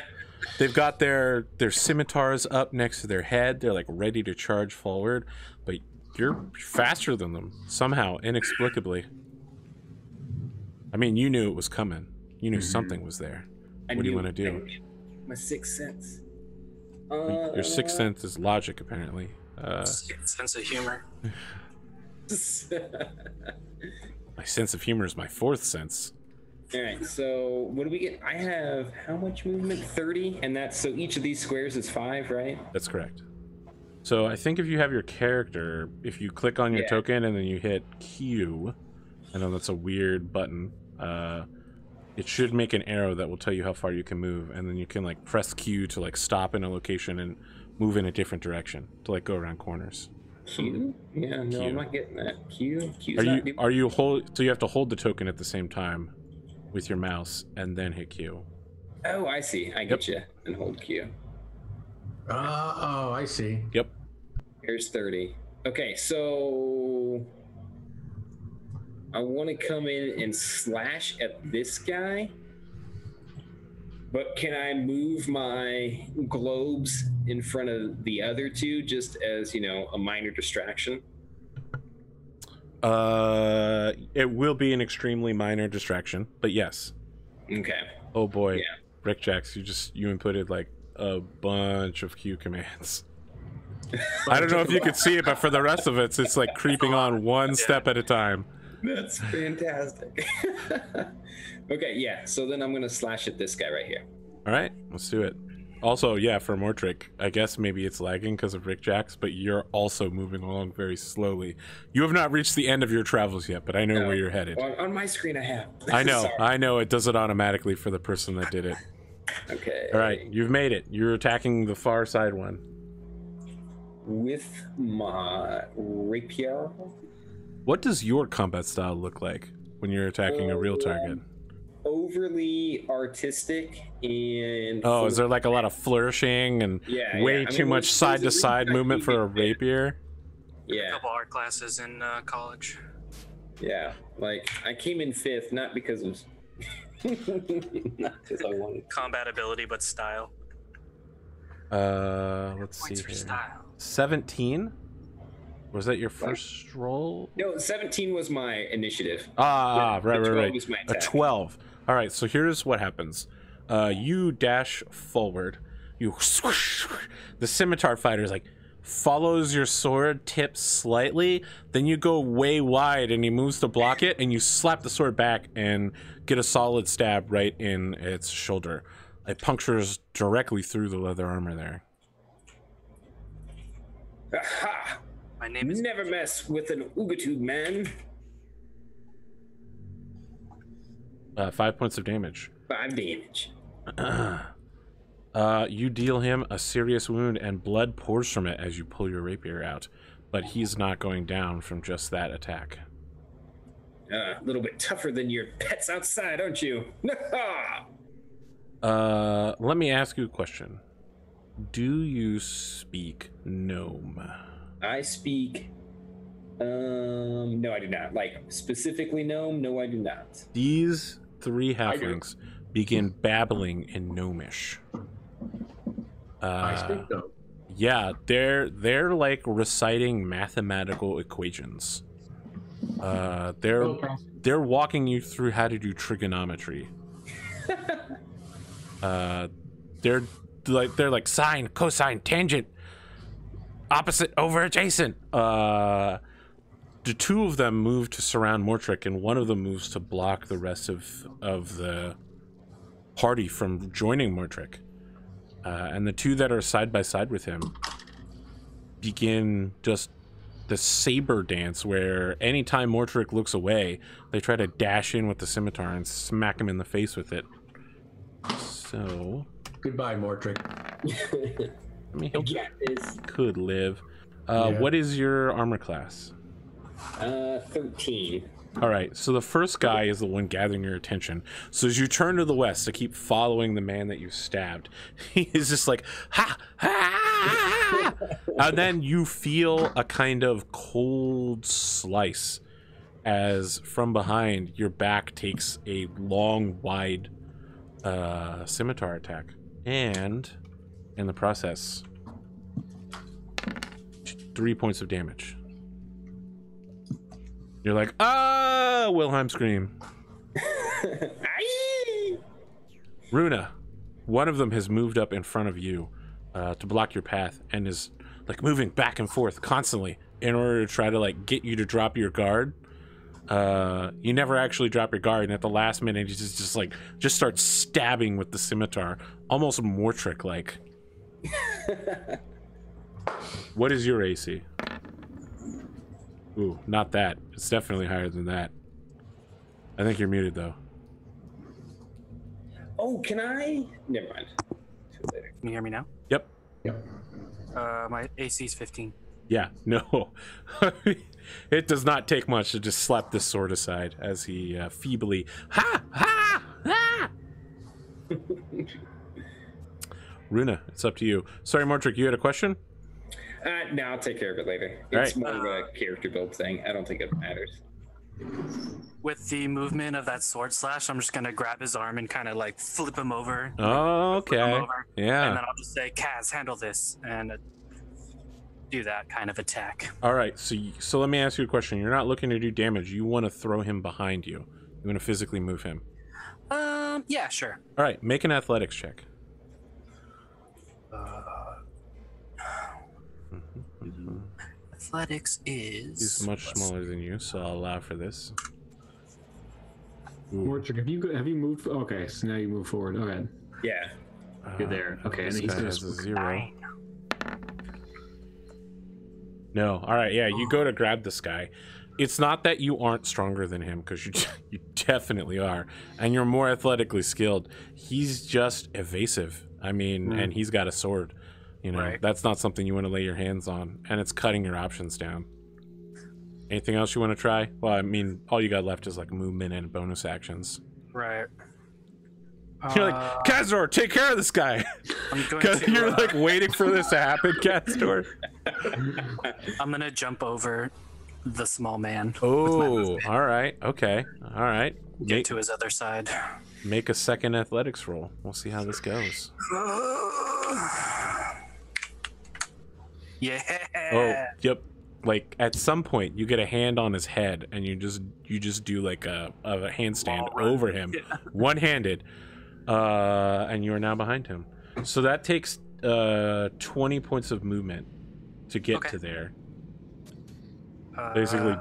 they've got their scimitars up next to their head. They're like ready to charge forward, but you're faster than them somehow, inexplicably. I mean, you knew it was coming. You knew something was there. What do you want to do? My sixth sense. Your sixth sense is logic, apparently. Sense of humor. My sense of humor is my 4th sense. All right, so what do we get? I have how much movement? 30, and that's so each of these squares is 5, right? That's correct. So I think if you have your character, if you click on your Yeah. token and then you hit Q, I know that's a weird button, it should make an arrow that will tell you how far you can move, and then you can like press Q to like stop in a location and move in a different direction to like go around corners. Q? Yeah, no, Q. I'm not getting that. Q? Q's Are not you doing- are you hold? So you have to hold the token at the same time with your mouse and then hit Q. Oh, I see. I get you. And hold Q. Oh, I see. Yep. Here's 30. Okay, so I want to come in and slash at this guy, but can I move my globes in front of the other two just as, you know, a minor distraction? It will be an extremely minor distraction, but yes. Okay. Oh boy, Yeah. Rik-Jaxx, you inputted like a bunch of Q commands. I don't know if you could see it, but for the rest of it, it's like creeping on one step at a time. That's fantastic. Okay, yeah. So then I'm going to slash at this guy right here. All right, let's do it. Also, yeah, for Mortrick, I guess maybe it's lagging because of Rik-Jaxx, but you're also moving along very slowly. You have not reached the end of your travels yet, but I know where you're headed. On my screen, I have. I know, Sorry. I know. It does it automatically for the person that did it. Okay. All right, you've made it. You're attacking the far side one. With my rapier. What does your combat style look like when you're attacking a real target? Overly artistic and. Oh, is there like a lot of flourishing and Yeah, way yeah. I too mean, much there's side a to side reason I movement keep for a it there. rapier? A Yeah, couple art classes in college. yeah. Like I came in 5th, not because of. Not because I wanted. Combat ability, but style. Let's see Points for here. style. 17? Was that your first roll? No, 17 was my initiative. Right. The 12 was my A attack. 12. All right, so here's what happens. You dash forward. You swoosh. The scimitar fighter is like follows your sword tip slightly, then you go way wide and he moves to block it, and you slap the sword back and get a solid stab right in its shoulder. It punctures directly through the leather armor there. Aha! My name is Never mess with an Oogatube man. 5 points of damage. 5 damage. You deal him a serious wound and blood pours from it as you pull your rapier out, but he's not going down from just that attack. A little bit tougher than your pets outside, aren't you? Let me ask you a question. Do you speak gnome? I speak. No, I do not. Like, specifically gnome? No, I do not. These 3 halflings begin babbling in gnomish. I speak though. Yeah, they're like reciting mathematical equations. They're walking you through how to do trigonometry. They're like sine, cosine, tangent, opposite over adjacent. The 2 of them move to surround Mortrick, and one of them moves to block the rest of the party from joining Mortrick. And the 2 that are side by side with him begin just the saber dance, where anytime Mortrick looks away, they try to dash in with the scimitar and smack him in the face with it. So, Goodbye, Mortrick. I mean, he This. could live. Yeah. What is your armor class? 13. All right, so the first guy is the one gathering your attention. So as you turn to the west to keep following the man that you stabbed, he is just like, ha, ha, and then you feel a kind of cold slice as from behind your back takes a long, wide scimitar attack. And in the process, 3 points of damage. You're like, ah, Wilhelm scream. Runa, one of them has moved up in front of you to block your path and is like moving back and forth constantly in order to try to like get you to drop your guard. You never actually drop your guard, and at the last minute, he just starts stabbing with the scimitar, almost Mortrick like. What is your AC? Ooh, not that. It's definitely higher than that. I think you're muted, though. Oh, can I? Never mind. Later. Can you hear me now? Yep. Yep. My AC is 15. Yeah, no. It does not take much to just slap this sword aside as he feebly, ha, ha, ha! Runa, it's up to you. Sorry, Mortrick, you had a question? No, I'll take care of it later. All It's right. more of a character build thing. I don't think it matters. With the movement of that sword slash, I'm just gonna grab his arm and kind of like flip him over. Oh, Flip him okay. over, Yeah. And then I'll just say, Kaz, handle this, and do that kind of attack. All right, so let me ask you a question. You're not looking to do damage. You want to throw him behind you. You want to physically move him. Yeah, sure. All right, make an athletics check. Athletics is. He's much smaller than you, so I'll allow for this. Ooh. Mortrick, have you moved? Okay, so now you move forward. Okay, Yeah. you're there. Okay, and This he's guy gonna has a 0. 9. No. All right, yeah, you go to grab this guy. It's not that you aren't stronger than him, because you definitely are, and you're more athletically skilled. He's just evasive. I mean, and he's got a sword. You know, Right. that's not something you want to lay your hands on, and it's cutting your options down. Anything else you want to try? Well, I mean, all you got left is like movement and bonus actions. Right. You're like, Kazador, take care of this guy. I'm going Because to. you're like waiting for this to happen, Kazador. I'm gonna jump over the small man. Oh, all right, okay, all right. Get to his other side. Make a second athletics roll. We'll see how this goes. Yeah. Oh, yep. like at some point you get a hand on his head and you just do like a handstand over him, one-handed, and you are now behind him. So that takes 20 points of movement to get to there. Basically,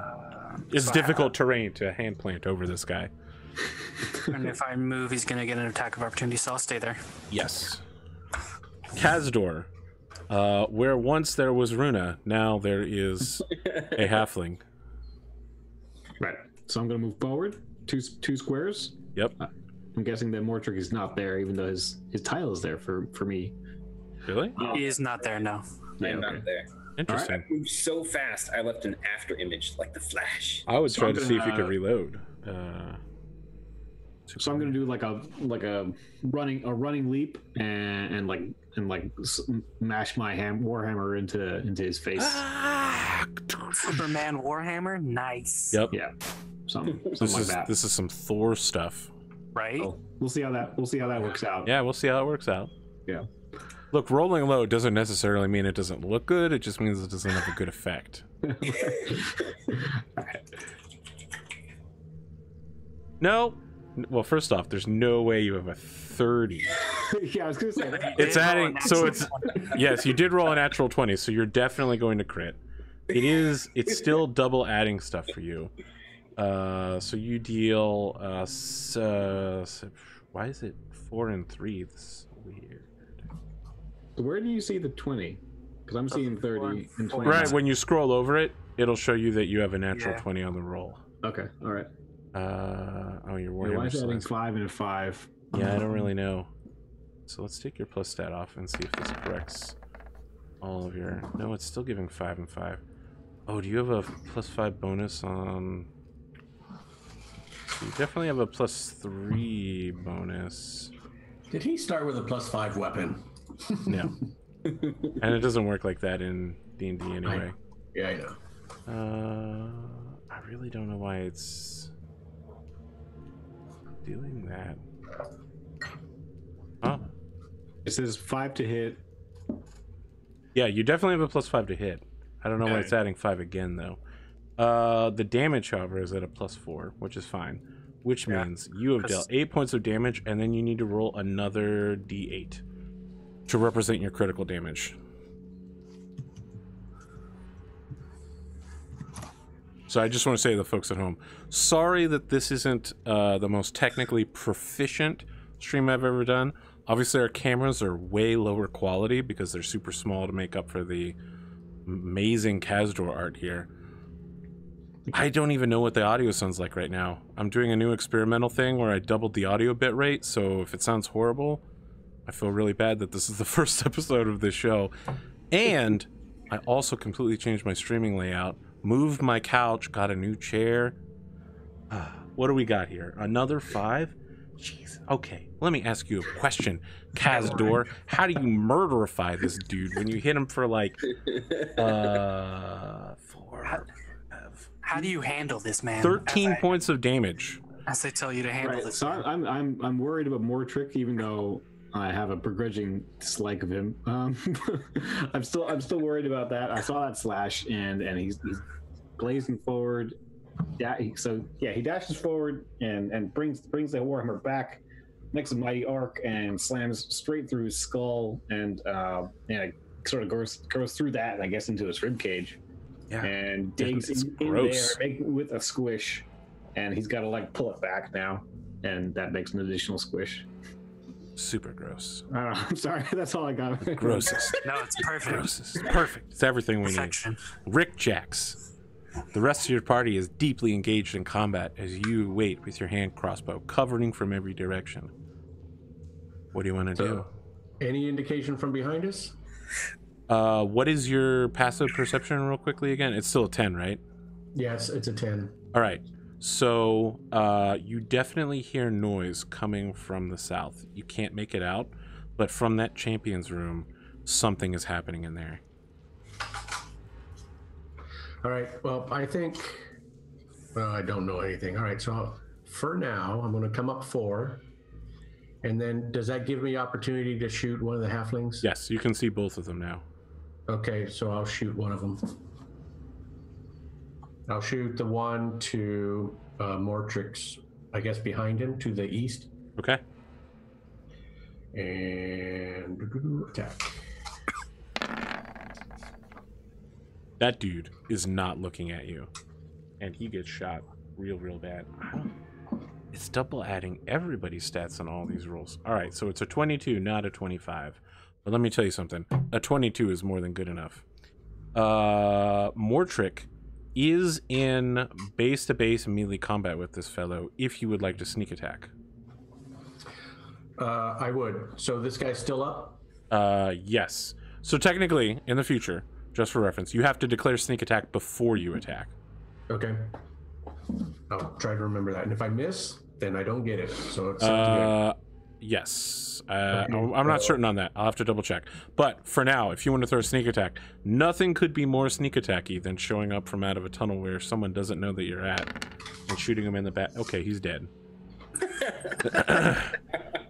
it's difficult terrain to hand plant over this guy. And if I move, he's going to get an attack of opportunity, so I'll stay there. Yes. Kazador, where once there was Runa, now there is a halfling. Right. So I'm going to move forward two squares. Yep. I'm guessing that Mortrick is not there, even though his tile is there for me. Really? He is not there, no. I'm not there. Interesting. I moved so fast, I left an after image like the Flash. I would try to see if you could reload. So I'm gonna do like a running leap and mash my warhammer into his face. Superman Warhammer, nice. Yep. Yeah. Something like that. This is some Thor stuff. Right? Oh, we'll see how that works out. Yeah, we'll see how it works out. Yeah. Look, rolling low doesn't necessarily mean it doesn't look good. It just means it doesn't have a good effect. No. Well, first off, there's no way you have a 30. Yeah, I was gonna say that. It's adding, so it's yes, you did roll a natural 20, so you're definitely going to crit. It's still double adding stuff for you. So you deal why is it 4 and 3? This is weird. Where do you see the 20? Because I'm seeing 30 and 20. Right, when you scroll over it, it'll show you that you have a natural 20 on the roll. Okay, all right. Your Why warhammer is adding slice. 5 and a 5? Yeah, I don't really know. So let's take your plus stat off and see if this corrects all of your... No, it's still giving 5 and 5. Oh, do you have a plus 5 bonus on... You definitely have a plus 3 bonus. Did he start with a +5 weapon? No. And it doesn't work like that in D&D anyway. Yeah, I know. I really don't know why it's doing that. Oh. It says 5 to hit. Yeah, you definitely have a plus 5 to hit. I don't know why it's adding 5 again, though. The damage, however, is at a +4, which is fine. Which means you have dealt 8 points of damage, and then you need to roll another d8 to represent your critical damage. So I just want to say to the folks at home, sorry that this isn't the most technically proficient stream I've ever done. Obviously, our cameras are way lower quality because they're super small to make up for the amazing Kazador art here. I don't even know what the audio sounds like right now. I'm doing a new experimental thing where I doubled the audio bit rate, so if it sounds horrible, I feel really bad that this is the first episode of this show. And I also completely changed my streaming layout, moved my couch, got a new chair. What do we got here? Another 5? Jeez. Okay, let me ask you a question, Kazador. How do you murderify this dude when you hit him for like 4? How do you handle this, man? 13 points of damage. As I tell you to handle this. So I'm worried about Mortrick, even though I have a begrudging dislike of him. I'm still worried about that. I saw that slash, and he's blazing forward. Yeah, he dashes forward and brings the warhammer back, makes a mighty arc, and slams straight through his skull, and it sort of goes through that, and I guess into his rib cage. Yeah, and digs in there with a squish, and he's got to like pull it back now, and that makes an additional squish. Super gross. I'm sorry, that's all I got. Grossest. No, it's perfect. Grossest. Perfect. It's everything we Perfection. need. Rik-Jaxx. The rest of your party is deeply engaged in combat as you wait with your hand crossbow covering from every direction. What do you want to do? Any indication from behind us? What is your passive perception real quickly again? It's still a 10, right? Yes, it's a 10. All right. So you definitely hear noise coming from the south. You can't make it out, but from that champion's room, something is happening in there. All right. Well, I think... Well, I don't know anything. All right. So for now, I'm going to come up 4. And then does that give me opportunity to shoot one of the halflings? Yes, you can see both of them now. Okay. So I'll shoot one of them. I'll shoot the one to Mortrick's, I guess, behind him to the east. Okay. And attack. That dude is not looking at you, and he gets shot real bad. It's double adding everybody's stats on all these rolls. All right, so it's a 22, not a 25. But let me tell you something. A 22 is more than good enough. Mortrick is in base-to-base melee combat with this fellow if you would like to sneak attack. I would. So this guy's still up? Yes. So technically, in the future, just for reference, you have to declare sneak attack before you attack. Okay. I'll try to remember that. And if I miss, then I don't get it. So it sounds good. Yes. I'm not certain on that. I'll have to double check. But for now, if you want to throw a sneak attack, nothing could be more sneak attacky than showing up from out of a tunnel where someone doesn't know that you're at and shooting him in the back. Okay, he's dead.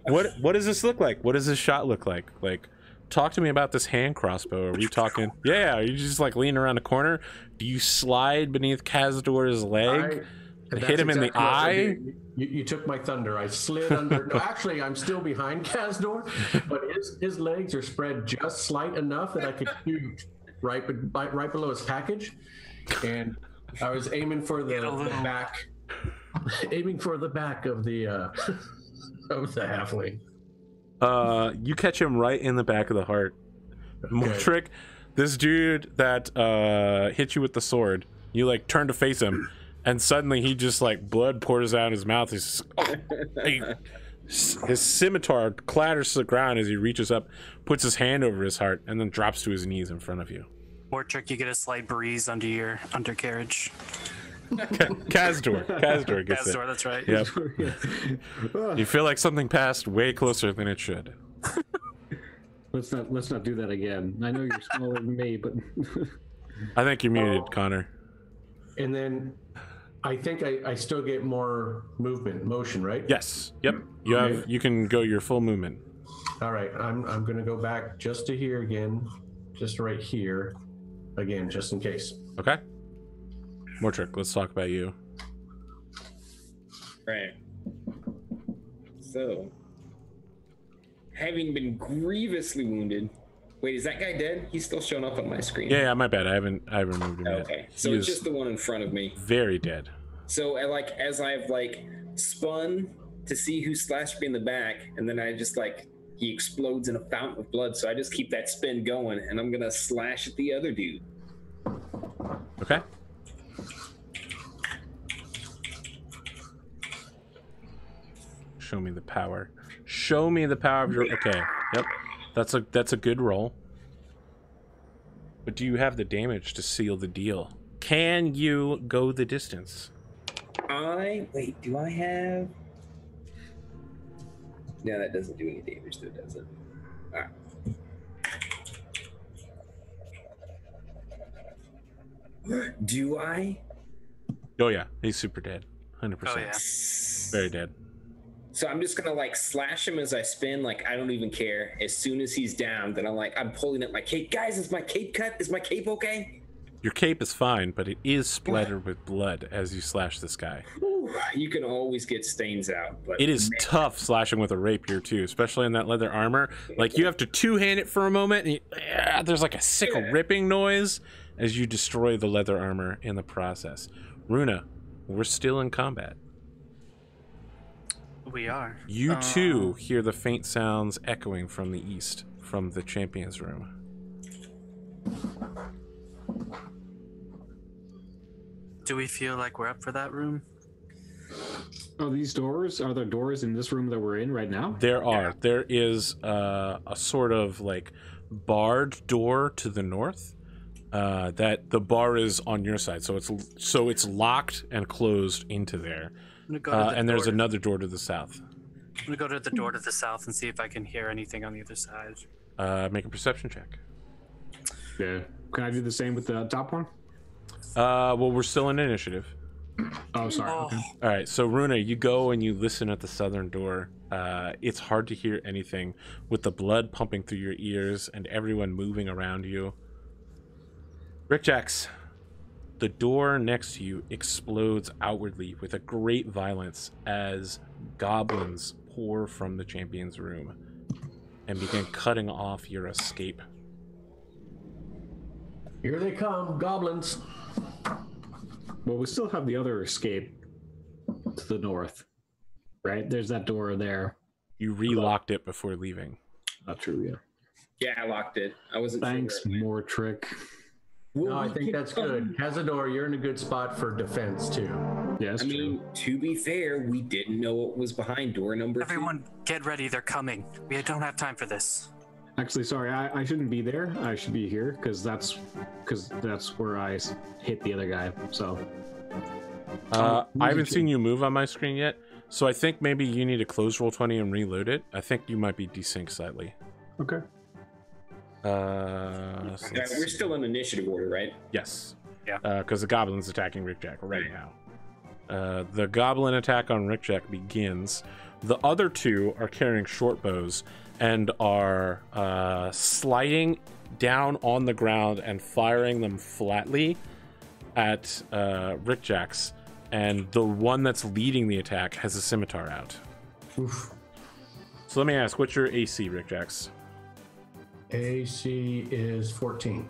What does this look like? What does this shot look like? Like, talk to me about this hand crossbow. Are we talking? Yeah, are you just like leaning around a corner? Do you slide beneath Kazador's leg? Hit him in the eye? You took my thunder. I slid under. No, actually, I'm still behind Kazador, but his legs are spread just slight enough that I could shoot right below his package. And I was aiming for the back, aiming for the back of the of the halfling. You catch him right in the back of the heart. Mortrick, this dude that hit you with the sword, you like turn to face him, and suddenly he just like blood pours out his mouth. His scimitar clatters to the ground as he reaches up, puts his hand over his heart, and then drops to his knees in front of you. Mortrick, you get a slight breeze under your undercarriage. Kazador gets it. Kazador, that's right. Yep. You feel like something passed way closer than it should. Let's not do that again. I know you're smaller than me, but I think you're muted, Connor. And then I think I still get more motion, right? Yes. Yep. You can go your full movement. All right. I'm gonna go back just to here again, just right here, again, just in case. Okay. Mortrick, let's talk about you. Right. So, having been grievously wounded. Wait, is that guy dead? He's still showing up on my screen. Yeah, my bad. I haven't moved him yet. Okay, so it's just the one in front of me. Very dead. So, as I've spun to see who slashed me in the back, and then I just he explodes in a fountain of blood. So I just keep that spin going, and I'm gonna slash at the other dude. Okay. Show me the power. Show me the power of your... Okay. Yep. That's a good roll. But do you have the damage to seal the deal? Can you go the distance? Wait, do I have... No, that doesn't do any damage though, does it? Alright. Do I? Oh yeah, he's super dead. 100%. Oh yeah. Very dead. So I'm just gonna slash him as I spin, I don't even care. As soon as he's down, then I'm pulling at my cape. Guys, is my cape cut? Is my cape okay? Your cape is fine, but it is splattered with blood as you slash this guy. Ooh, you can always get stains out, but it is tough slashing with a rapier too, especially in that leather armor. You have to two-hand it for a moment, and there's a sick ripping noise as you destroy the leather armor in the process. Runa, we're still in combat. We are. You too hear the faint sounds echoing from the east, from the champion's room. Do we feel like we're up for that room? are these doors? Are there doors in this room that we're in right now? There are. Yeah. There is a sort of barred door to the north. That the bar is on your side, so it's locked and closed into there. And there's another door to the south. I'm gonna go to the door to the south and see if I can hear anything on the other side. Make a perception check. Yeah. Can I do the same with the top one? Well, we're still in initiative. Oh, sorry. Oh. Okay. All right, so Runa, you go and you listen at the southern door. It's hard to hear anything with the blood pumping through your ears and everyone moving around you. Rik-Jaxx, The door next to you explodes outwardly with a great violence as goblins pour from the champion's room and begin cutting off your escape. Here they come, goblins. Well, we still have the other escape to the north, right? There's that door there. You relocked it before leaving. Not true, yeah. Yeah, I locked it. I wasn't Thanks, sure. Mortrick. No, I think that's good. Kazador, you're in a good spot for defense too. Yeah, that's I mean, to be fair, we didn't know what was behind door number 2. Everyone, get ready. They're coming. We don't have time for this. Actually, sorry, I shouldn't be there. I should be here because that's where I hit the other guy. So I haven't seen you move on my screen yet, so I think maybe you need to close roll 20 and reload it. I think you might be desynced slightly. Okay. We're still in initiative order, right? Yes. Yeah. Because the goblin's attacking Rik-Jaxx right now. The goblin attack on Rik-Jaxx begins. The other two are carrying short bows and are sliding down on the ground and firing them flatly at Rik-Jaxx. And the one that's leading the attack has a scimitar out. Oof. So let me ask, what's your AC, Rik-Jaxx? AC is 14.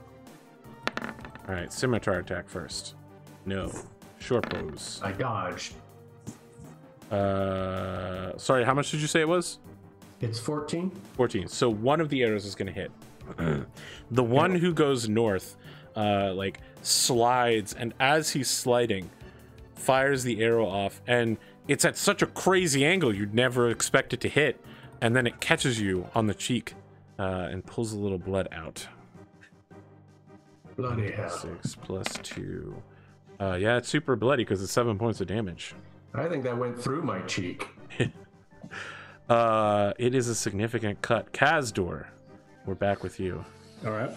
All right, scimitar attack first. No. Short bows. I dodged. Sorry, how much did you say it was? It's 14. 14. So one of the arrows is going to hit. The one who goes north, slides, and as he's sliding, fires the arrow off, and it's at such a crazy angle you'd never expect it to hit, and then it catches you on the cheek and pulls a little blood out. Bloody hell. 6 plus 2. Yeah, it's super bloody because it's 7 points of damage. I think that went through my cheek. It is a significant cut. Kazador, we're back with you. All right.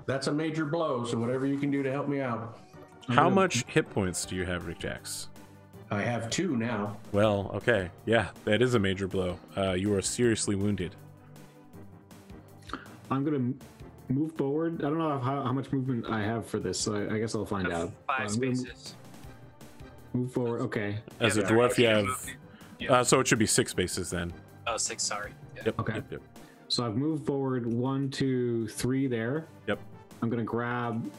That's a major blow, so whatever you can do to help me out. How much hit points do you have, Rik-Jaxx? I have 2 now. Well, okay. Yeah, that is a major blow. You are seriously wounded. I'm gonna move forward. I don't know how much movement I have for this, so I guess I'll find out. 5 spaces. Move forward. Okay. As a dwarf, you have... so it should be 6 spaces then. Oh, 6, sorry. Yeah. Yep. Okay. Yep. So I've moved forward 1, 2, 3 there. Yep. I'm gonna grab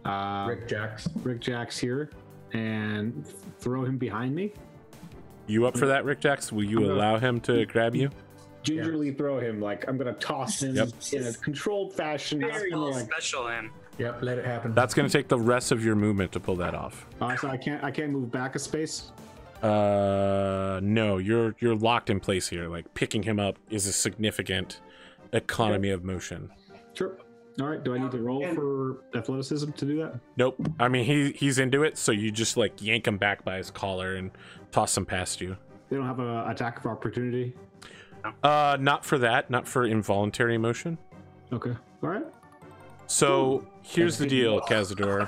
Rik-Jaxx here and throw him behind me. You up for that, Rik-Jaxx? Will you allow him to grab you? Gingerly throw him, like I'm gonna toss him in a controlled fashion. Very special him. Yep, let it happen. That's going to take the rest of your movement to pull that off. So I can't move back a space. No, you're locked in place here. Like picking him up is a significant economy of motion. Sure. All right. Do I need to roll for athleticism to do that? Nope. I mean, he's into it, so you just like yank him back by his collar and toss him past you. They don't have an attack of opportunity. Not for that. Not for involuntary motion. Okay. All right. So here's the deal, Kazador.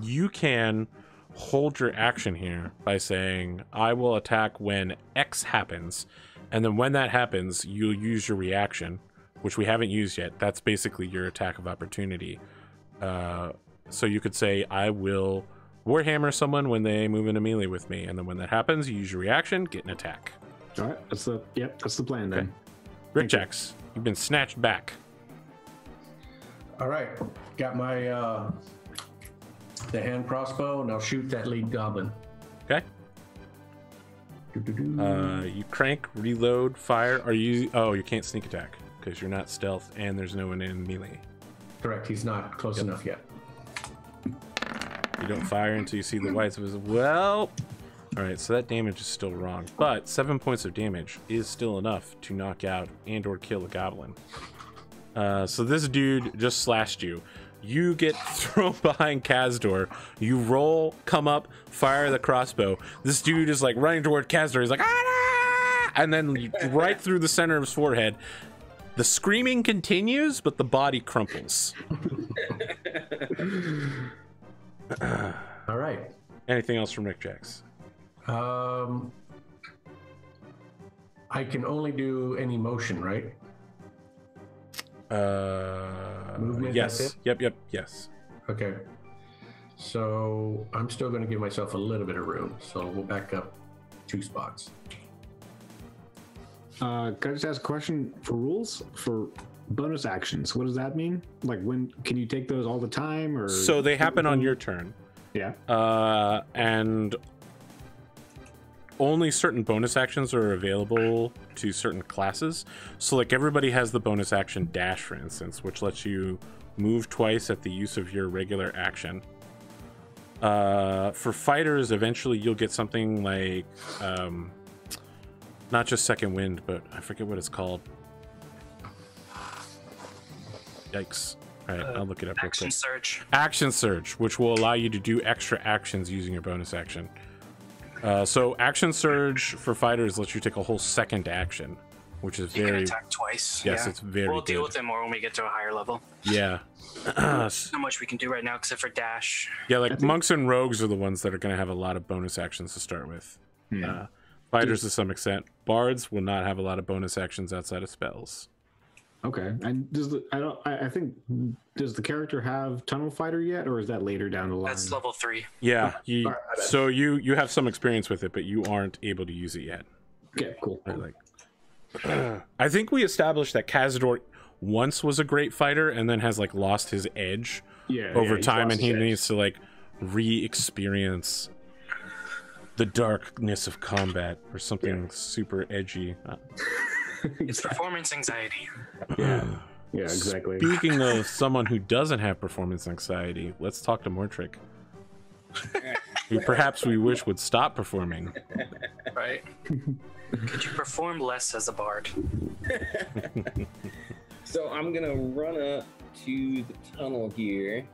You can hold your action here by saying, I will attack when X happens. And then when that happens, you'll use your reaction, which we haven't used yet. That's basically your attack of opportunity. So you could say, I will Warhammer someone when they move into melee with me. And then when that happens, you use your reaction, get an attack. All right. That's the plan then. Rik-Jaxx, you've been snatched back. All right, got my the hand crossbow, and I'll shoot that lead goblin. Okay. You crank, reload, fire. Are you? Oh, you can't sneak attack because you're not stealth, and there's no one in melee. Correct. He's not close enough yet. You don't fire until you see the whites of his. Well, all right. So that damage is still wrong, but 7 points of damage is still enough to knock out and/or kill a goblin. So this dude just slashed you. You get thrown behind Kazador. You roll, come up, fire the crossbow. This dude is like running toward Kazador. He's like, ah! And then right through the center of his forehead. The screaming continues, but the body crumples. All right. Anything else from Rik-Jaxx? I can only do any motion, right? Movement, Yes. that's Yep. Yes. Okay. So I'm still going to give myself a little bit of room. So we'll back up 2 spots. Can I just ask a question for rules for bonus actions? What does that mean? Like, when can you take those all the time, or So they happen on your turn. Yeah. And only certain bonus actions are available to certain classes. So like everybody has the bonus action dash, for instance, which lets you move twice at the use of your regular action. For fighters, eventually you'll get something like not just second wind, but I forget what it's called. Yikes. All right, I'll look it up real Action quick. surge. Action surge, which will allow you to do extra actions using your bonus action. So action surge for fighters lets you take a whole second action, which is You can very, attack twice. yes, yeah. it's very We'll deal good. with it more when we get to a higher level. Yeah. Not much we can do right now except for dash. Yeah, like monks and rogues are the ones that are going to have a lot of bonus actions to start with. Fighters to some extent. Bards will not have a lot of bonus actions outside of spells. Okay. And I think, does the character have Tunnel Fighter yet, or is that later down the line? That's level 3. Yeah, Alright, I bet. so you have some experience with it, but you aren't able to use it yet. Okay, cool. Right, like, I think we established that Kazador once was a great fighter and then has like lost his edge over he's time, lost and he his edge. needs to like re-experience the darkness of combat or something super edgy. It's performance anxiety. Yeah, exactly. Speaking of someone who doesn't have performance anxiety, let's talk to Mortrick, who perhaps we wish would stop performing. Right? Could you perform less as a bard? So I'm gonna run up to the tunnel here,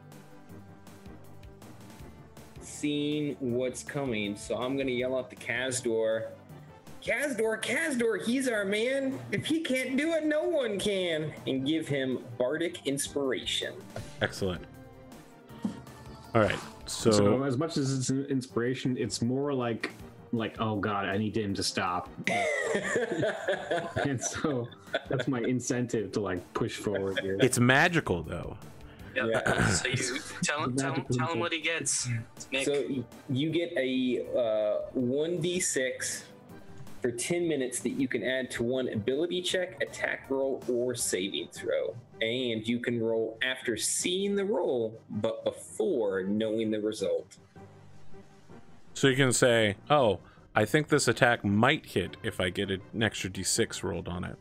seeing what's coming. So I'm gonna yell out to Kazador, Kazador, he's our man. If he can't do it, no one can. And give him bardic inspiration. Excellent. All right, So as much as it's an inspiration, it's more like oh god, I need him to stop. And so that's my incentive to like push forward here. it's magical though. Yep. Yeah. So you tell him what he gets. Nick. So you get a 1d6 for 10 minutes that you can add to one ability check, attack roll, or saving throw. And you can roll after seeing the roll, but before knowing the result. So you can say, oh, I think this attack might hit if I get an extra d6 rolled on it.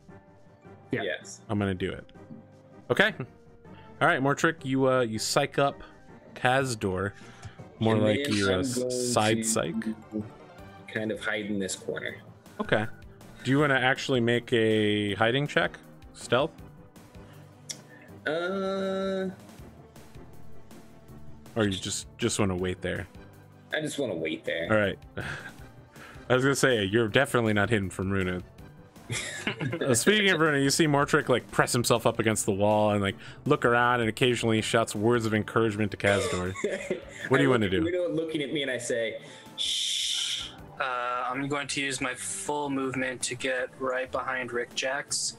Yeah. Yes. I'm gonna do it. Okay. All right, Mortrick, you psych up Kazador. More And like then you I'm side going to psych. Kind of hide in this corner. Okay. Do you want to actually make a hiding check? Stealth? Uh, Or you just want to wait there? I just want to wait there. All right. I was gonna say you're definitely not hidden from Runa. Speaking of Runa, you see Mortrick like press himself up against the wall and like look around and occasionally shouts words of encouragement to Kazador. What do you want to do? You're looking at me and I say, shh. I'm going to use my full movement to get right behind Rik-Jaxx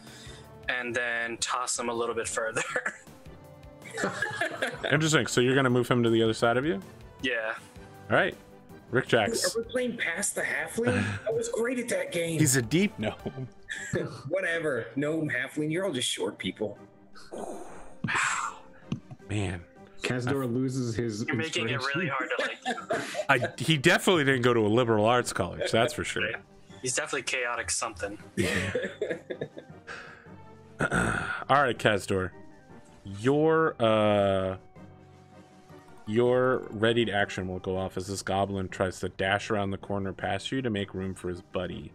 and then toss him a little bit further. Interesting. So you're gonna move him to the other side of you? Yeah. All right, Rik-Jaxx. Are we playing past the halfling? I was great at that game. He's a deep gnome. Whatever. Gnome, halfling, you're all just short people. Man, Kazador loses his. You're making it really hard to like you. he definitely didn't go to a liberal arts college. That's for sure. He's definitely chaotic something. All right, Kazador, your readied action will go off as this goblin tries to dash around the corner past you to make room for his buddy.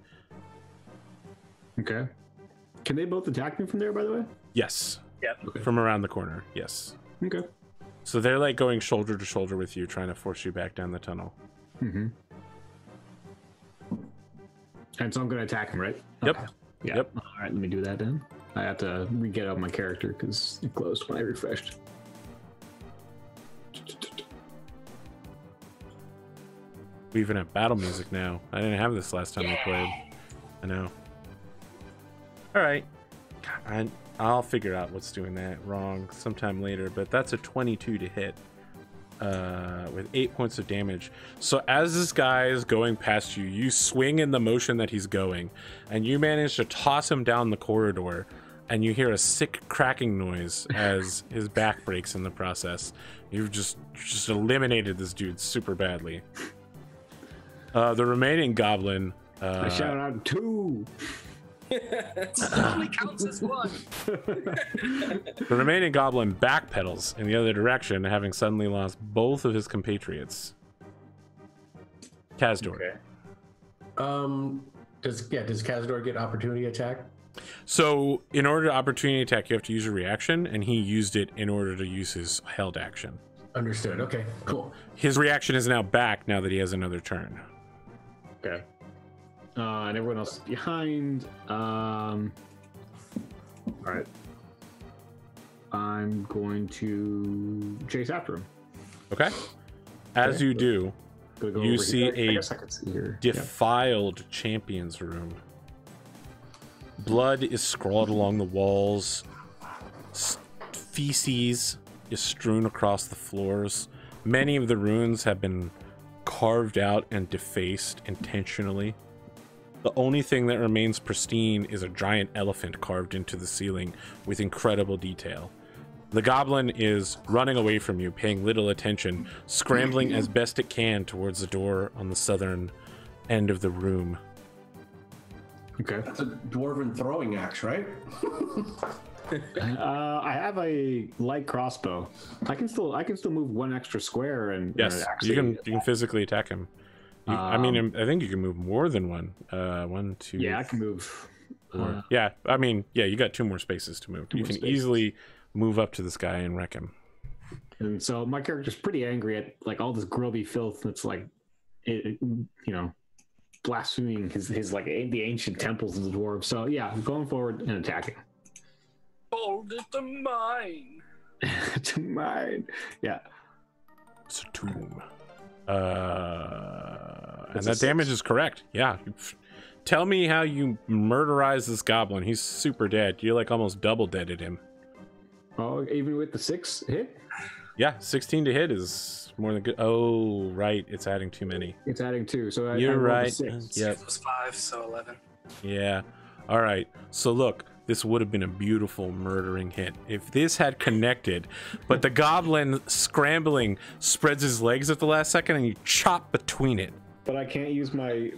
Okay. Can they both attack me from there, by the way? Yes. Yep. From around the corner. Yes. Okay. So they're like going shoulder to shoulder with you, trying to force you back down the tunnel. Mm-hmm. And so I'm going to attack him, right? Yep. Okay. Yeah. Yep. All right, let me do that then. I have to re-get out my character because it closed when I refreshed. We even have battle music now. I didn't have this last time we played. I know. All right. God, I'll figure out what's doing that wrong sometime later, but that's a 22 to hit with 8 points of damage. So as this guy is going past you, you swing in the motion that he's going, and you manage to toss him down the corridor, and you hear a sick cracking noise as his back breaks in the process. You've just eliminated this dude super badly. The remaining goblin... I shout out 2! It only counts as one. The remaining goblin backpedals in the other direction, having suddenly lost both of his compatriots. Kazador. Okay. Does Kazador get opportunity attack? So, in order to opportunity attack, you have to use a reaction, and he used it in order to use his held action. Understood. Okay, cool. His reaction is now back now that he has another turn. Okay. And everyone else behind. All right. I'm going to chase after him. Okay? As you do, Go you over see here. I a guess I can see here. defiled champion's room. Blood is scrawled along the walls. Feces is strewn across the floors. Many of the runes have been carved out and defaced intentionally. The only thing that remains pristine is a giant elephant carved into the ceiling with incredible detail. The goblin is running away from you, paying little attention, scrambling as best it can towards the door on the southern end of the room. Okay. That's a dwarven throwing axe, right? I have a light crossbow. I can still move one extra square and Yes, actually, you can physically attack him. I mean, I think you can move more than one. 1, 2. Yeah, I can move. Yeah, I mean, yeah, you got 2 more spaces to move. You can easily move up to this guy and wreck him. And so my character's pretty angry at like all this grubby filth that's like, blaspheming his like the ancient temples of the dwarves. So yeah, I'm going forward and attacking. Hold it to mine. To mine. Yeah. It's a tomb. And that damage is correct. Yeah. Tell me how you murderize this goblin. He's super dead. You like almost double deaded him. Oh, even with the 6 hit? Yeah, 16 to hit is more than good. Oh, right. It's adding too many. It's adding 2. So You're I rolled a right. 6. Yep. It was 5, so 11. Yeah. All right. So look, this would have been a beautiful murdering hit if this had connected, but the goblin scrambling spreads his legs at the last second and you chop between it. But I can't use my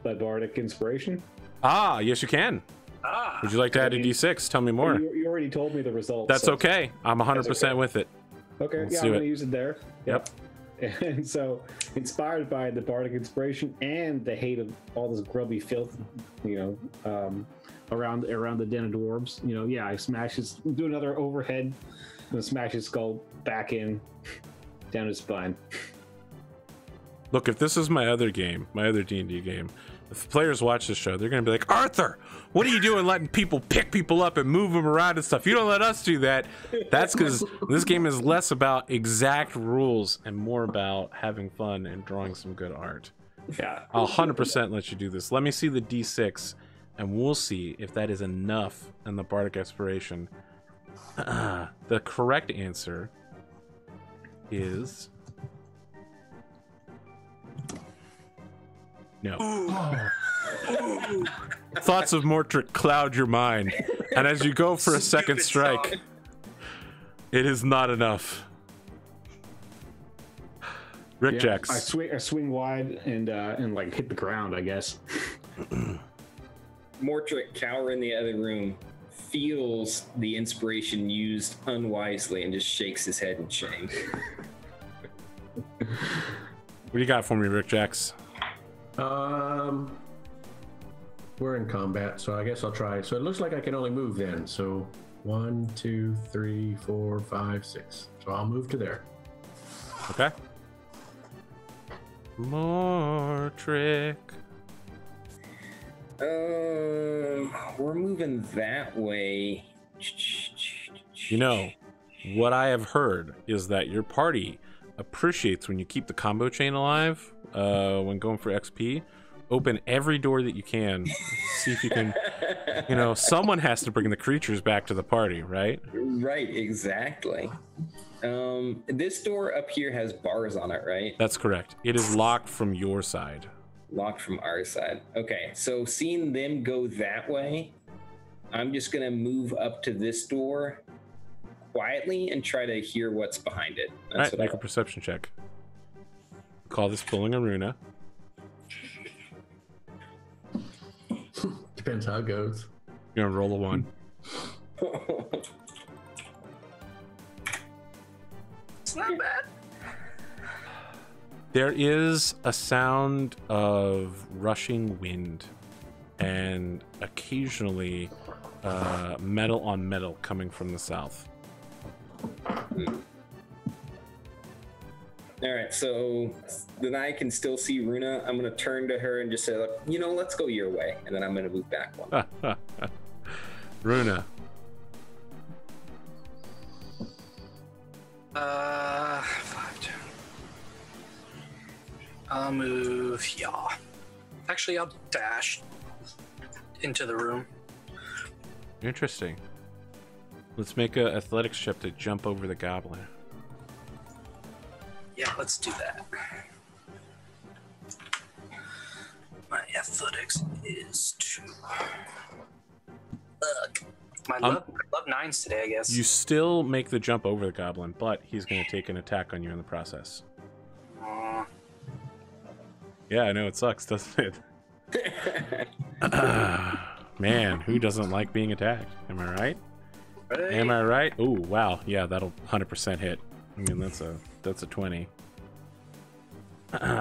bardic inspiration. Ah, yes you can. Ah. Would you like to add a d6? Tell me more. You already told me the results. That's so- okay. I'm 100% with it. Okay, Let's yeah, do I'm it. gonna use it there. Yep. And so, inspired by the bardic inspiration and the hate of all this grubby filth, around the den of dwarves, I smash his, do another overhead, and smash his skull back in, down his spine. Look, if this is my other game, my other D&D game, if players watch this show, they're going to be like, Arthur, what are you doing letting people pick people up and move them around and stuff? You don't let us do that. That's because this game is less about exact rules and more about having fun and drawing some good art. Yeah. I'll 100% let you do this. Let me see the D6, and we'll see if that is enough in the Bardic Inspiration. The correct answer is... no. Thoughts of Mortrick cloud your mind, and as you go for a second strike, it is not enough. Rik-Jaxx. I swing wide and like hit the ground, I guess. Mortrick, cower in the other room, feels the inspiration used unwisely and just shakes his head in shame. What do you got for me, Rik-Jaxx? We're in combat, so I guess I'll try. So it looks like I can only move then. So 1, 2, 3, 4, 5, 6. So I'll move to there. Okay. Mortrick. We're moving that way. You know, what I have heard is that your party appreciates when you keep the combo chain alive when going for XP. open every door that you can. See if you can, someone has to bring the creatures back to the party, right? Right, exactly. This door up here has bars on it, right? That's correct. It is locked from your side. Locked from our side. Okay, so seeing them go that way, I'm just gonna move up to this door quietly and try to hear what's behind it. All right, make a perception check. Call this pulling a Runa. Depends how it goes. You're gonna roll a 1. It's not bad. There is a sound of rushing wind and occasionally metal on metal coming from the south. All right, so then I can still see Runa. I'm going to turn to her and just say, look, let's go your way. And then I'm going to move back one. Runa. I'll move, yeah. Actually, I'll dash into the room. Interesting. Let's make a athletics check to jump over the goblin. Yeah, let's do that. My athletics is 2. Ugh. My love 9s today, I guess. You still make the jump over the goblin, but he's going to take an attack on you in the process. Yeah, I know, it sucks, doesn't it? Man, who doesn't like being attacked? Am I right? Right. Am I right? Oh, wow. Yeah, that'll 100% hit. I mean, that's a 20.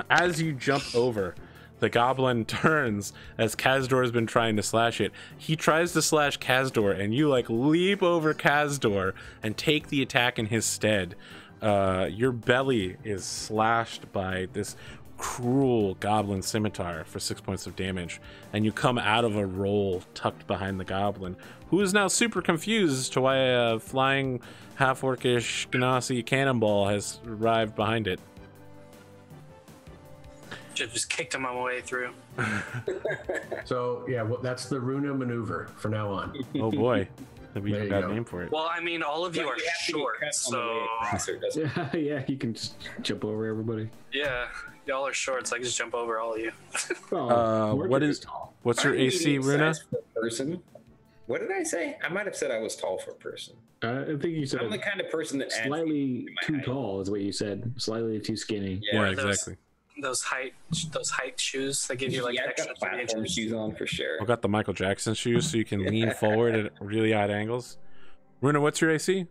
As you jump over, the goblin turns as Kazador has been trying to slash it. He tries to slash Kazador, and you leap over Kazador and take the attack in his stead. Your belly is slashed by this cruel goblin scimitar for 6 points of damage, and you come out of a roll tucked behind the goblin, who is now super confused as to why a flying half-orcish Genasi cannonball has arrived behind it. Should have just kicked him on my way through. So yeah, well, that's the Runa maneuver for now on. Oh boy, have we There even you got a go. name for it? Well, I mean, all of you But are we have to be short, pressed on the way so across her, doesn't it? Yeah, you can just jump over everybody. yeah, y'all are short, so I can just jump over all of you. What is what's your I'm AC, medium Runa? size for a person. What did I say? I might have said I was tall for a person. I think you said I'm the kind of person that adds slightly to my too height. tall is what you said. Slightly too skinny. Yeah, Or those- exactly. Those height shoes that give you like Yeah, an I've extra got 3 platform inches. shoes on for sure. I've got the Michael Jackson shoes, so you can lean forward at really odd angles. Runa, what's your AC?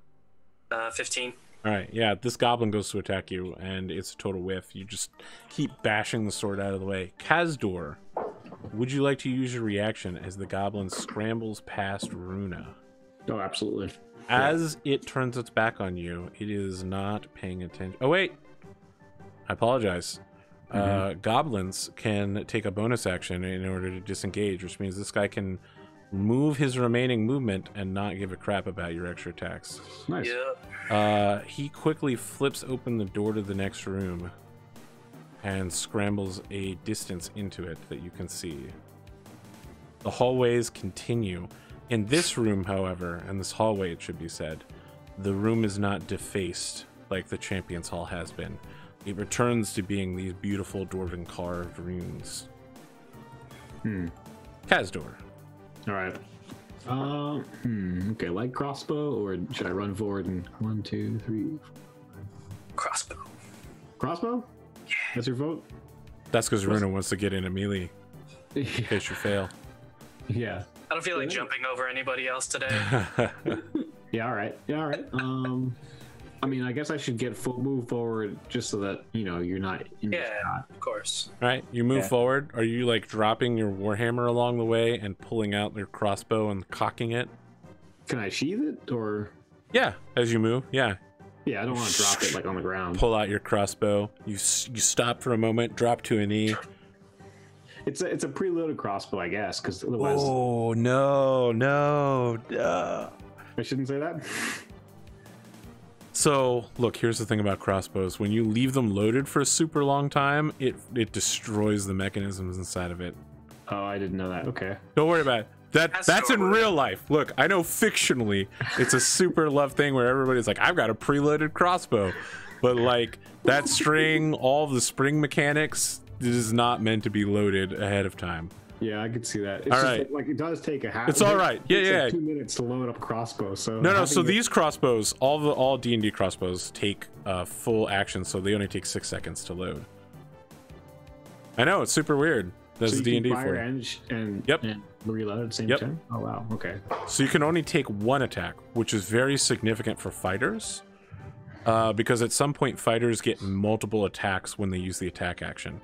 15. All right, yeah, this goblin goes to attack you, and it's a total whiff. You just keep bashing the sword out of the way. Kazador, would you like to use your reaction as the goblin scrambles past Runa? Oh, absolutely. As it turns its back on you, it is not paying attention. Oh, wait. I apologize. Goblins can take a bonus action in order to disengage, which means this guy can move his remaining movement and not give a crap about your extra attacks. Nice. Yep. He quickly flips open the door to the next room and scrambles a distance into it that you can see. The hallways continue. In this room, however, and this hallway, it should be said, the room is not defaced like the Champions Hall has been. It returns to being these beautiful dwarven carved runes. Kazador. All right. Okay, light crossbow, or should I run forward and 1, 2, 3? Crossbow. Crossbow? Yeah. That's your vote? That's because Runa wants to get in a melee in case you fail. Yeah. I don't feel like jumping over anybody else today. Yeah. All right. Yeah. All right. I mean, I guess I should move forward just so that you're not in the Yeah, shot. of course. All right, you move Yeah. forward. Are you dropping your warhammer along the way and pulling out your crossbow and cocking it? Can I sheath it, or? Yeah, as you move. Yeah, Yeah, I don't want to drop it on the ground. pull out your crossbow. You stop for a moment, drop to a knee. It's a preloaded crossbow, I guess, because otherwise Oh no! I shouldn't say that. So, look, here's the thing about crossbows. When you leave them loaded for a super long time, it destroys the mechanisms inside of it. Oh, I didn't know that. Okay. Don't worry about it. That's in real life. Look, I know fictionally it's a super love thing where everybody's like, I've got a preloaded crossbow. But like that string, all of the spring mechanics is not meant to be loaded ahead of time. Yeah, I could see that. It's all just right. like it does take a half. It's all right. Yeah, it's yeah. Like 2 minutes to load up a crossbow. So no. So these crossbows, all D&D crossbows take full action, so they only take 6 seconds to load. I know, it's super weird. That's so D&D fire for you. and reload at the same time. Oh wow. Okay. So you can only take one attack, which is very significant for fighters, because at some point fighters get multiple attacks when they use the attack action.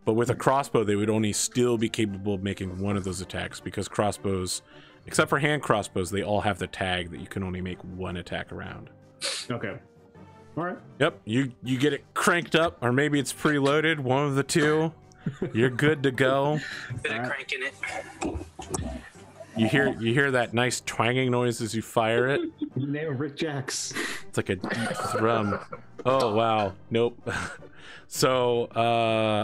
But with a crossbow, they would only still be capable of making one of those attacks, because crossbows, except for hand crossbows, they all have the tag that you can only make one attack around. Okay. All right. Yep. You get it cranked up, or maybe it's preloaded. One of the two. You're good to go. Bit of cranking it. You hear that nice twanging noise as you fire it. You nailed Rik-Jaxx. It's like a deep thrum. Oh wow. Nope. So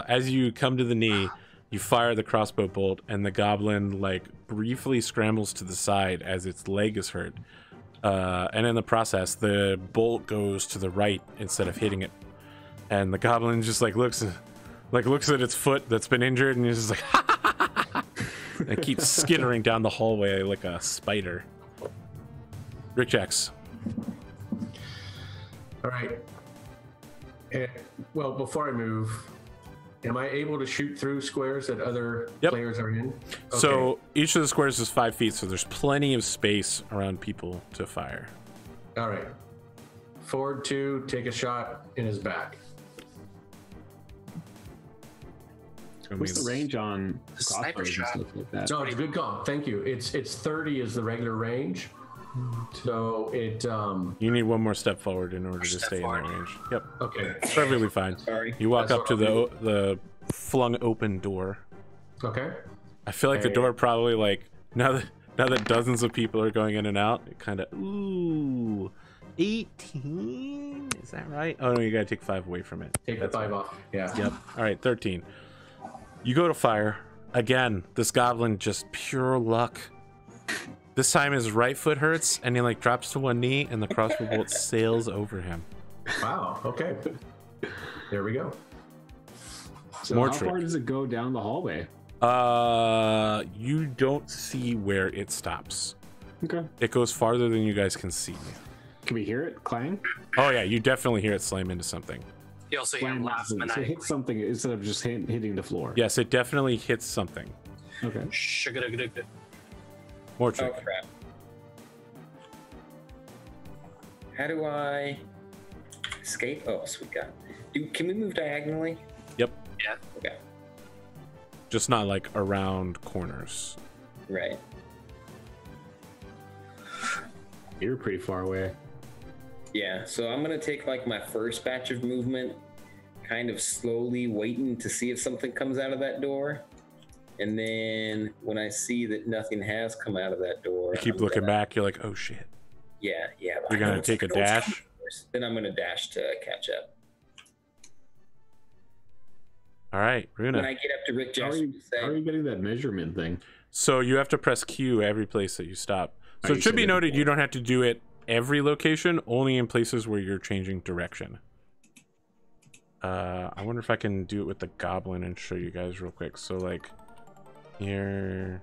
as you come to the knee, you fire the crossbow bolt, and the goblin like briefly scrambles to the side as its leg is hurt. And in the process, the bolt goes to the right instead of hitting it, and the goblin just looks at its foot that's been injured, and he's just like, and keeps skittering down the hallway like a spider. Rik-Jaxx. All right. Well, before I move, am I able to shoot through squares that other players are in? Okay. So each of the squares is 5 feet, so there's plenty of space around people to fire. All right. Forward 2, take a shot in his back. What's the range on sniper crossbows and shot. stuff like that? No, it's a good call. Thank you. It's 30 is the regular range. So it You need one more step forward in order to Step stay forward. in that range. Yep. okay. Perfectly fine. Sorry. You walk That's up to what the flung open door. Okay. I feel like the door probably like now that dozens of people are going in and out, it kind of 18. Is that right? Oh no, you gotta take 5 away from it. Take the 5 off. Yeah. Yep. All right, 13. You go to fire again. This goblin, just pure luck. This time his right foot hurts, and he like drops to one knee, and the crossbow bolt sails over him. Wow. Okay. There we go. So Mortrick. how far does it go down the hallway? You don't see where it stops. Okay. It goes farther than you guys can see. Can we hear it clang? Oh yeah, you definitely hear it slam into something. You also hear Clang him laugh so it maniacally. hits something instead of just hitting the floor. Yes, it definitely hits something. Okay. Sugar-da-da-da. Mortrick. Oh crap. How do I escape? Oh, sweet God. Can we move diagonally? Yep. Yeah. Okay. Just not like around corners. Right. You're pretty far away. Yeah, so I'm gonna take like my first batch of movement, kind of slowly waiting to see if something comes out of that door. And then when I see that nothing has come out of that door, You keep I'm looking gonna- back, you're like, oh shit. Yeah. You're gonna take a dash? Then I'm gonna dash to catch up. All right, When I Runa. get up to Rick How are, Jackson, you, how are you getting that measurement thing? So you have to press Q every place that you stop. So Oh, it you should said be it noted before. you don't have to do it every location, only in places where you're changing direction. I wonder if I can do it with the goblin and show you guys real quick. So like here.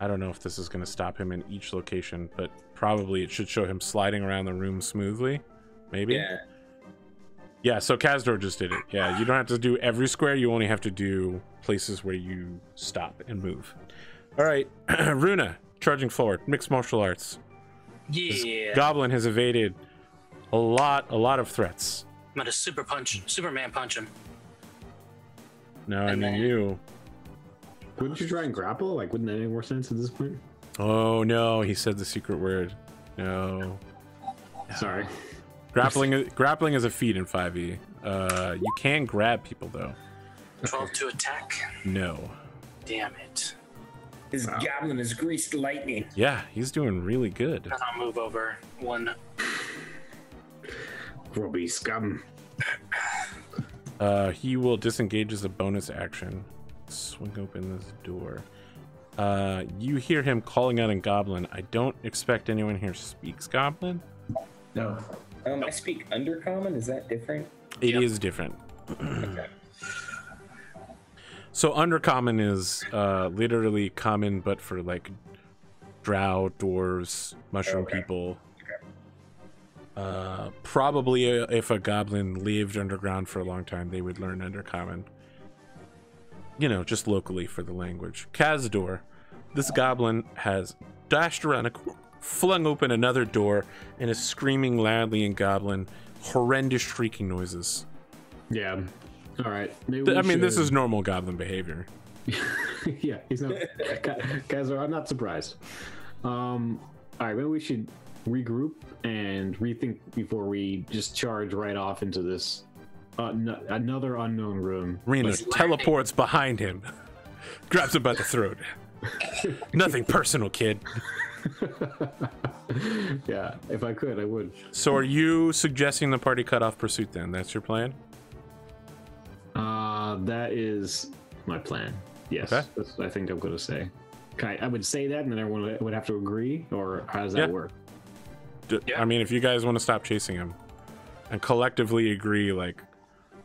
I don't know if this is going to stop him in each location, but probably it should show him sliding around the room smoothly. Maybe? yeah, Yeah, so Kazador just did it. Yeah, you don't have to do every square, you only have to do places where you stop and move. All right, Runa, charging forward, mixed martial arts. This Yeah. goblin has evaded a lot of threats. I'm gonna Superman punch him. No, I And mean then- you. Wouldn't you try and grapple? Like, wouldn't that make more sense at this point? Oh no, he said the secret word. No. Sorry. Grappling is a feat in 5e. You can grab people though. 12 to attack. No. Damn it. This goblin is greased lightning. Yeah, he's doing really good. And I'll move over one. Grubby scum. He will disengage as a bonus action. Swing open this door. You hear him calling out in Goblin. I don't expect anyone here speaks Goblin. No. I speak Undercommon. Is that different? It is different. Okay. So Undercommon is literally common, but for like drow, dwarves, mushroom people. Probably if a goblin lived underground for a long time, they would learn Undercommon. You know, just locally for the language. Kazador, this goblin has dashed around, flung open another door, and is screaming loudly in Goblin. Horrendous shrieking noises. Yeah. All right. I mean, this is normal goblin behavior. Yeah, he's not. Guys, I'm not surprised. All right, maybe we should regroup and rethink before we just charge right off into this another unknown room. Rena teleports behind him, grabs him by the throat. Nothing personal, kid. Yeah, if I could, I would. So are you suggesting the party cut off pursuit then? That's your plan? That is my plan. Yes, Okay. that's what I think I'm going to say. I would say that, and then everyone would have to agree, or how does that work? Yeah. I mean, if you guys want to stop chasing him and collectively agree, like,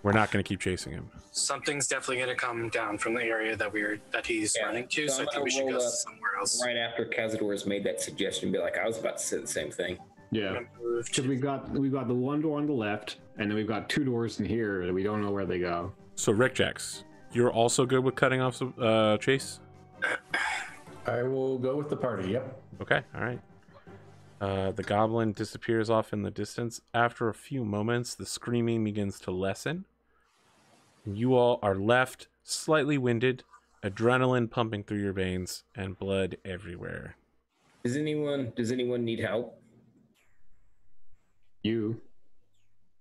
we're not going to keep chasing him. Something's definitely going to come down from the area that he's running to, so I think we should go somewhere else. Right after Kazador has made that suggestion, be like, I was about to say the same thing. Yeah, because we've got the one door on the left, and then we've got two doors in here that we don't know where they go. So Rik-Jaxx, you're also good with cutting off chase? I will go with the party. Yep. Okay, all right. The goblin disappears off in the distance. After a few moments, the screaming begins to lessen. You all are left slightly winded, adrenaline pumping through your veins, and blood everywhere. Does anyone need help? You.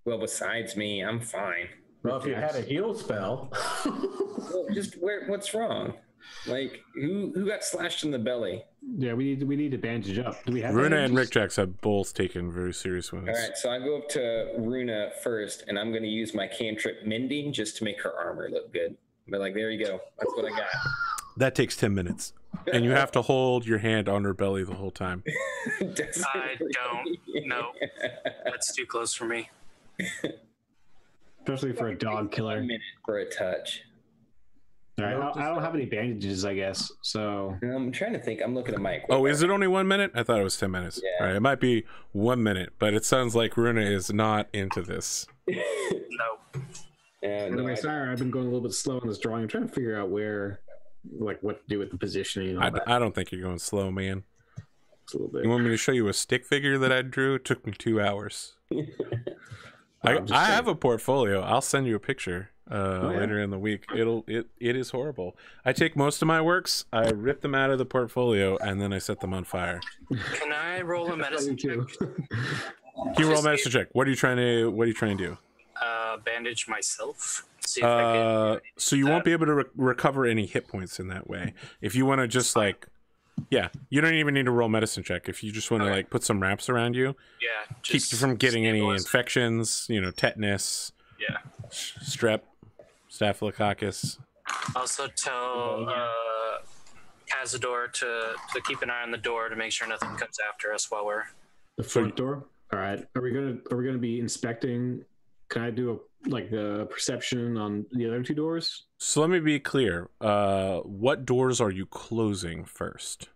Well, besides me, I'm fine. Well, if you had a heal spell. Well, just what's wrong? Like, who got slashed in the belly? Yeah, we need to bandage up. Do we have Runa and bandages? Rik-Jaxx have both taken very serious wounds. All right, so I go up to Runa first, and I'm going to use my cantrip Mending just to make her armor look good. But like, there you go. That's what I got. That takes 10 minutes. And you have to hold your hand on her belly the whole time. I don't know. That's too close for me. Especially for a dog killer. 1 minute for a touch. All right, I don't have any bandages, I guess. So I'm trying to think. I'm looking at my Oh, is it only 1 minute? I thought it was 10 minutes. Yeah. All right, it might be 1 minute, but it sounds like Runa is not into this. No. anyway, sorry, I've been going a little bit slow on this drawing. I'm trying to figure out where, like, what to do with the positioning. And all that. I don't think you're going slow, man. It's a little bit. You want me to show you a stick figure that I drew? It took me 2 hours. I have a portfolio. I'll send you a picture later in the week. It is horrible. I take most of my works, I rip them out of the portfolio, and then I set them on fire. Can I roll a medicine check? You roll medicine check. What are you trying to do? Bandage myself. See if I can. So you won't be able to recover any hit points in that way. If you want to just like, yeah, you don't even need to roll medicine check. If you just want to like put some wraps around you, Yeah. keep you from getting any infections, tetanus, Yeah. strep, staphylococcus. Also tell Kazador to keep an eye on the door to make sure nothing comes after us while we're. The front door. All right. Are we gonna be inspecting? Can I do a perception on the other two doors? So let me be clear. What doors are you closing first?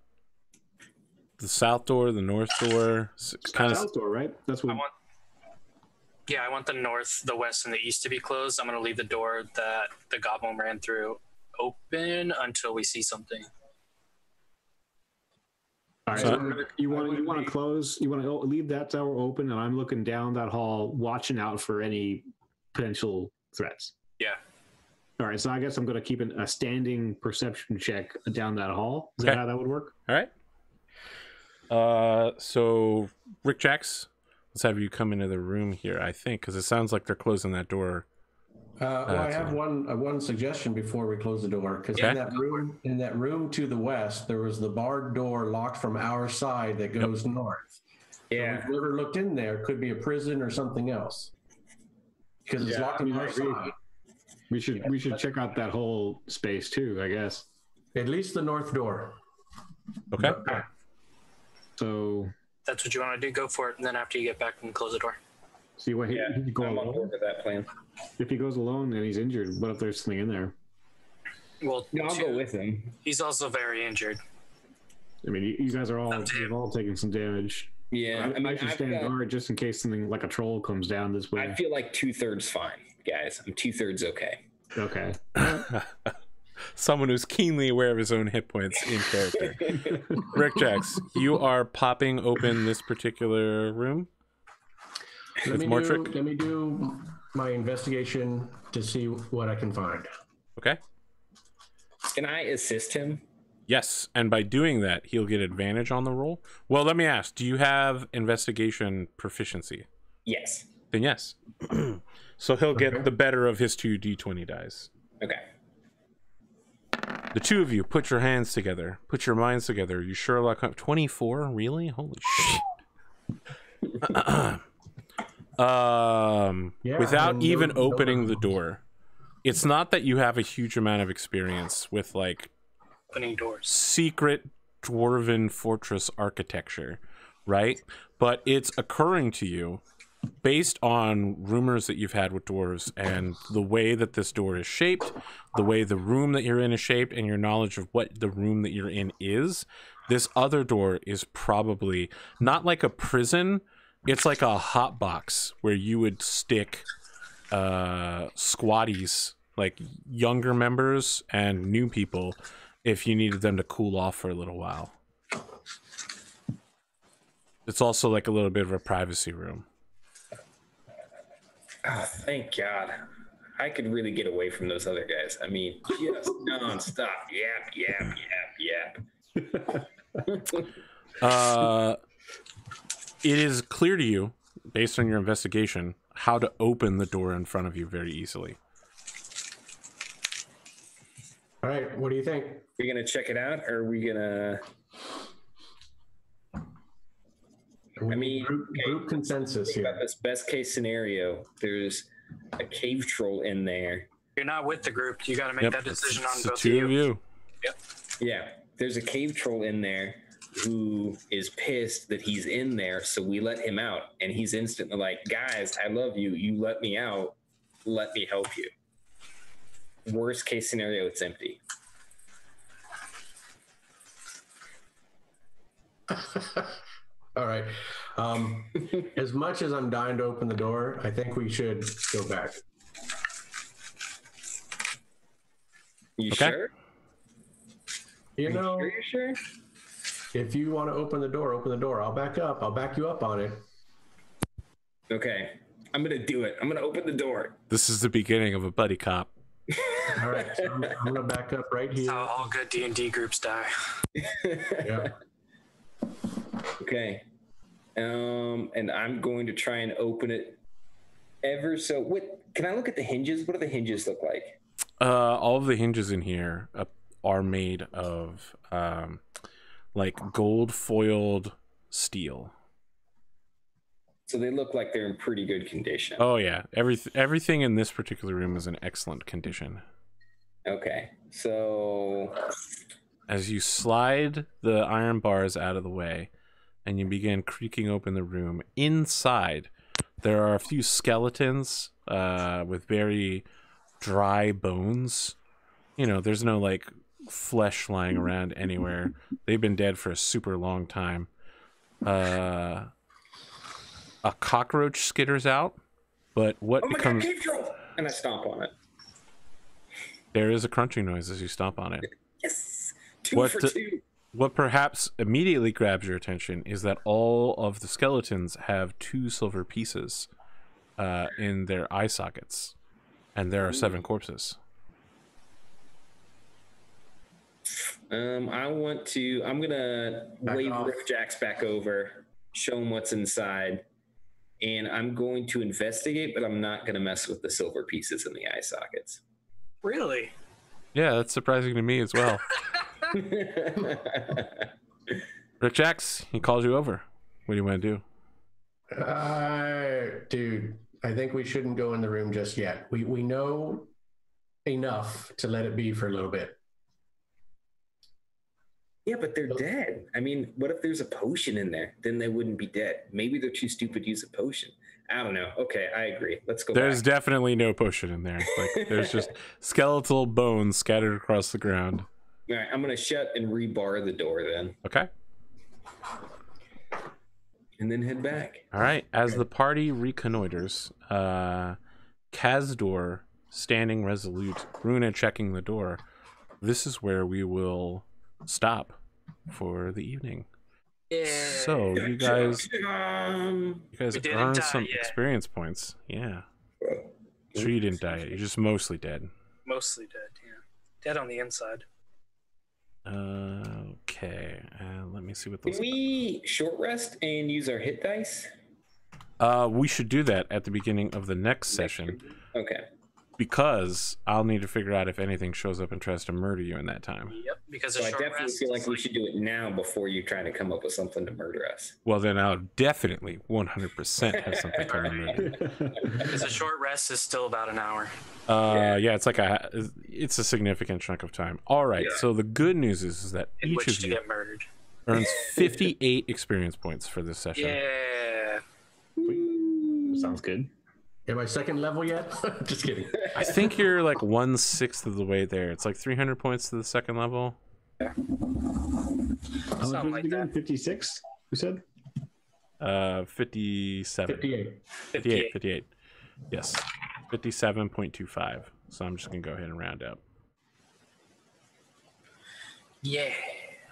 The south door, the north door, kind of. South door, right? That's what. I want the north, the west, and the east to be closed. I'm going to leave the door that the goblin ran through open until we see something. All right. So you want to close? You want to leave that door open, and I'm looking down that hall, watching out for any potential threats. Yeah. All right. So I guess I'm going to keep a standing perception check down that hall. Is that how that would work? All right. So Rik-Jaxx, let's have you come into the room here, I think, because it sounds like they're closing that door Well, I have one suggestion before we close the door, because Okay. in that room to the west, there was the barred door locked from our side that goes north. Yeah. So we've never looked in there. Could be a prison or something else, because it's locked on our side. We should check out that whole space too, I guess. At least the north door. Okay. So That's what you want to do. Go for it, and then after you get back, and close the door. see what he could go I'm on alone. board with that plan. If he goes alone and he's injured, what if there's something in there? Well, No, I'll go with him. he's also very injured. I mean, you guys are You've all taking some damage. Yeah, I should stand guard just in case something like a troll comes down this way. I feel like 2/3 fine, guys. I'm 2/3 okay. Okay. Someone who's keenly aware of his own hit points in character. Rik-Jaxx, you are popping open this particular room with Mortrick. Let me do my investigation to see what I can find. Okay. Can I assist him? Yes, and by doing that, he'll get advantage on the roll. Well, let me ask, do you have investigation proficiency? Yes. Then yes. So he'll get the better of his 2 d20 dice. Okay. The two of you, put your hands together. Put your minds together. You Sherlock Holmes. 24? Really? Holy shit. Without even opening the door, it's not that you have a huge amount of experience with, like, Opening doors. secret dwarven fortress architecture, right? But it's occurring to you based on rumors that you've had with dwarves and the way that this door is shaped, the way the room that you're in is shaped, and your knowledge of what the room that you're in is. This other door is probably not like a prison. It's like a hot box where you would stick squatties, like younger members and new people, if you needed them to cool off for a little while. It's also like a little bit of a privacy room. Oh, thank God. I could really get away from those other guys. I mean, just nonstop. Yap. It is clear to you, based on your investigation, how to open the door in front of you very easily. All right, what do you think? We gonna check it out, or are we gonna? I mean, group consensus think about here. this best case scenario. There's a cave troll in there. You're not with the group. You got to make that decision on It's the both two of of you. you. Yep. Yeah, there's a cave troll in there who is pissed that he's in there, so we let him out, and he's instantly like, guys, I love you. You let me out. Let me help you. Worst case scenario, it's empty. All right. As much as I'm dying to open the door, I think we should go back. You Okay. sure? You know, Are you sure? if you want to open the door, open the door. I'll back up. I'll back you up on it. Okay. I'm going to do it. I'm going to open the door. This is the beginning of a buddy cop. All right. So I'm going to back up right That's here. how all good D&D groups die. Yeah. Okay. And I'm going to try and open it ever so. What? Can I look at the hinges? What do the hinges look like? All of the hinges in here are made of like gold foiled steel. So they look like they're in pretty good condition. Oh yeah, everything in this particular room is in excellent condition. Okay. So As you slide the iron bars out of the way and you begin creaking open the room, inside there are a few skeletons with very dry bones. You know, there's no like flesh lying around anywhere. They've been dead for a super long time. A cockroach skitters out, but what oh my becomes... God, cave troll! And I stomp on it. There is a crunching noise as you stomp on it. Yes! Two What for the- two. What perhaps immediately grabs your attention is that all of the skeletons have 2 silver pieces in their eye sockets, and there are 7 corpses. I'm gonna Back wave off. Rik-Jaxx back over, show him what's inside, and I'm going to investigate, but I'm not going to mess with the silver pieces in the eye sockets. Really? Yeah, that's surprising to me as well. Rik-Jaxx, he calls you over. What do you want to do? Dude, I think we shouldn't go in the room just yet. We know enough to let it be for a little bit. Yeah, but they're dead. I mean, what if there's a potion in there? Then they wouldn't be dead. Maybe they're too stupid to use a potion. I don't know. Okay, I agree. Let's go There's back. definitely no potion in there. Like, there's just skeletal bones scattered across the ground. All right, I'm going to shut and rebar the door then. Okay. And then head back. All right. As the party reconnoiters, Kazador standing resolute, Runa checking the door. This is where we will stop for the evening. Yeah. So you guys didn't earned die some yet. experience points. Yeah. Sure, you didn't die yet. You're just mostly dead. Mostly dead, yeah. Dead on the inside. Okay. Let me see what Can those. we short rest and use our hit dice? We should do that at the beginning of the next session, Okay. because I'll need to figure out if anything shows up and tries to murder you in that time. Yep, because So a I short definitely rest feel like is we should do it now before you try to come up with something to murder us. Well, then I'll definitely 100% have something trying to murder you. because a short rest is still about an hour. Yeah, it's like it's a significant chunk of time. All right, so the good news is that In each which of to you get murdered. earns 58 experience points for this session. Yeah. Sounds good. Am I second level yet? Just kidding. I think you're like 1/6 of the way there. It's like 300 points to the second level. How much Something was like it again? that. 56, you said? 57. 58. 58. Yes. 57.25. So I'm just going to go ahead and round up. Yeah.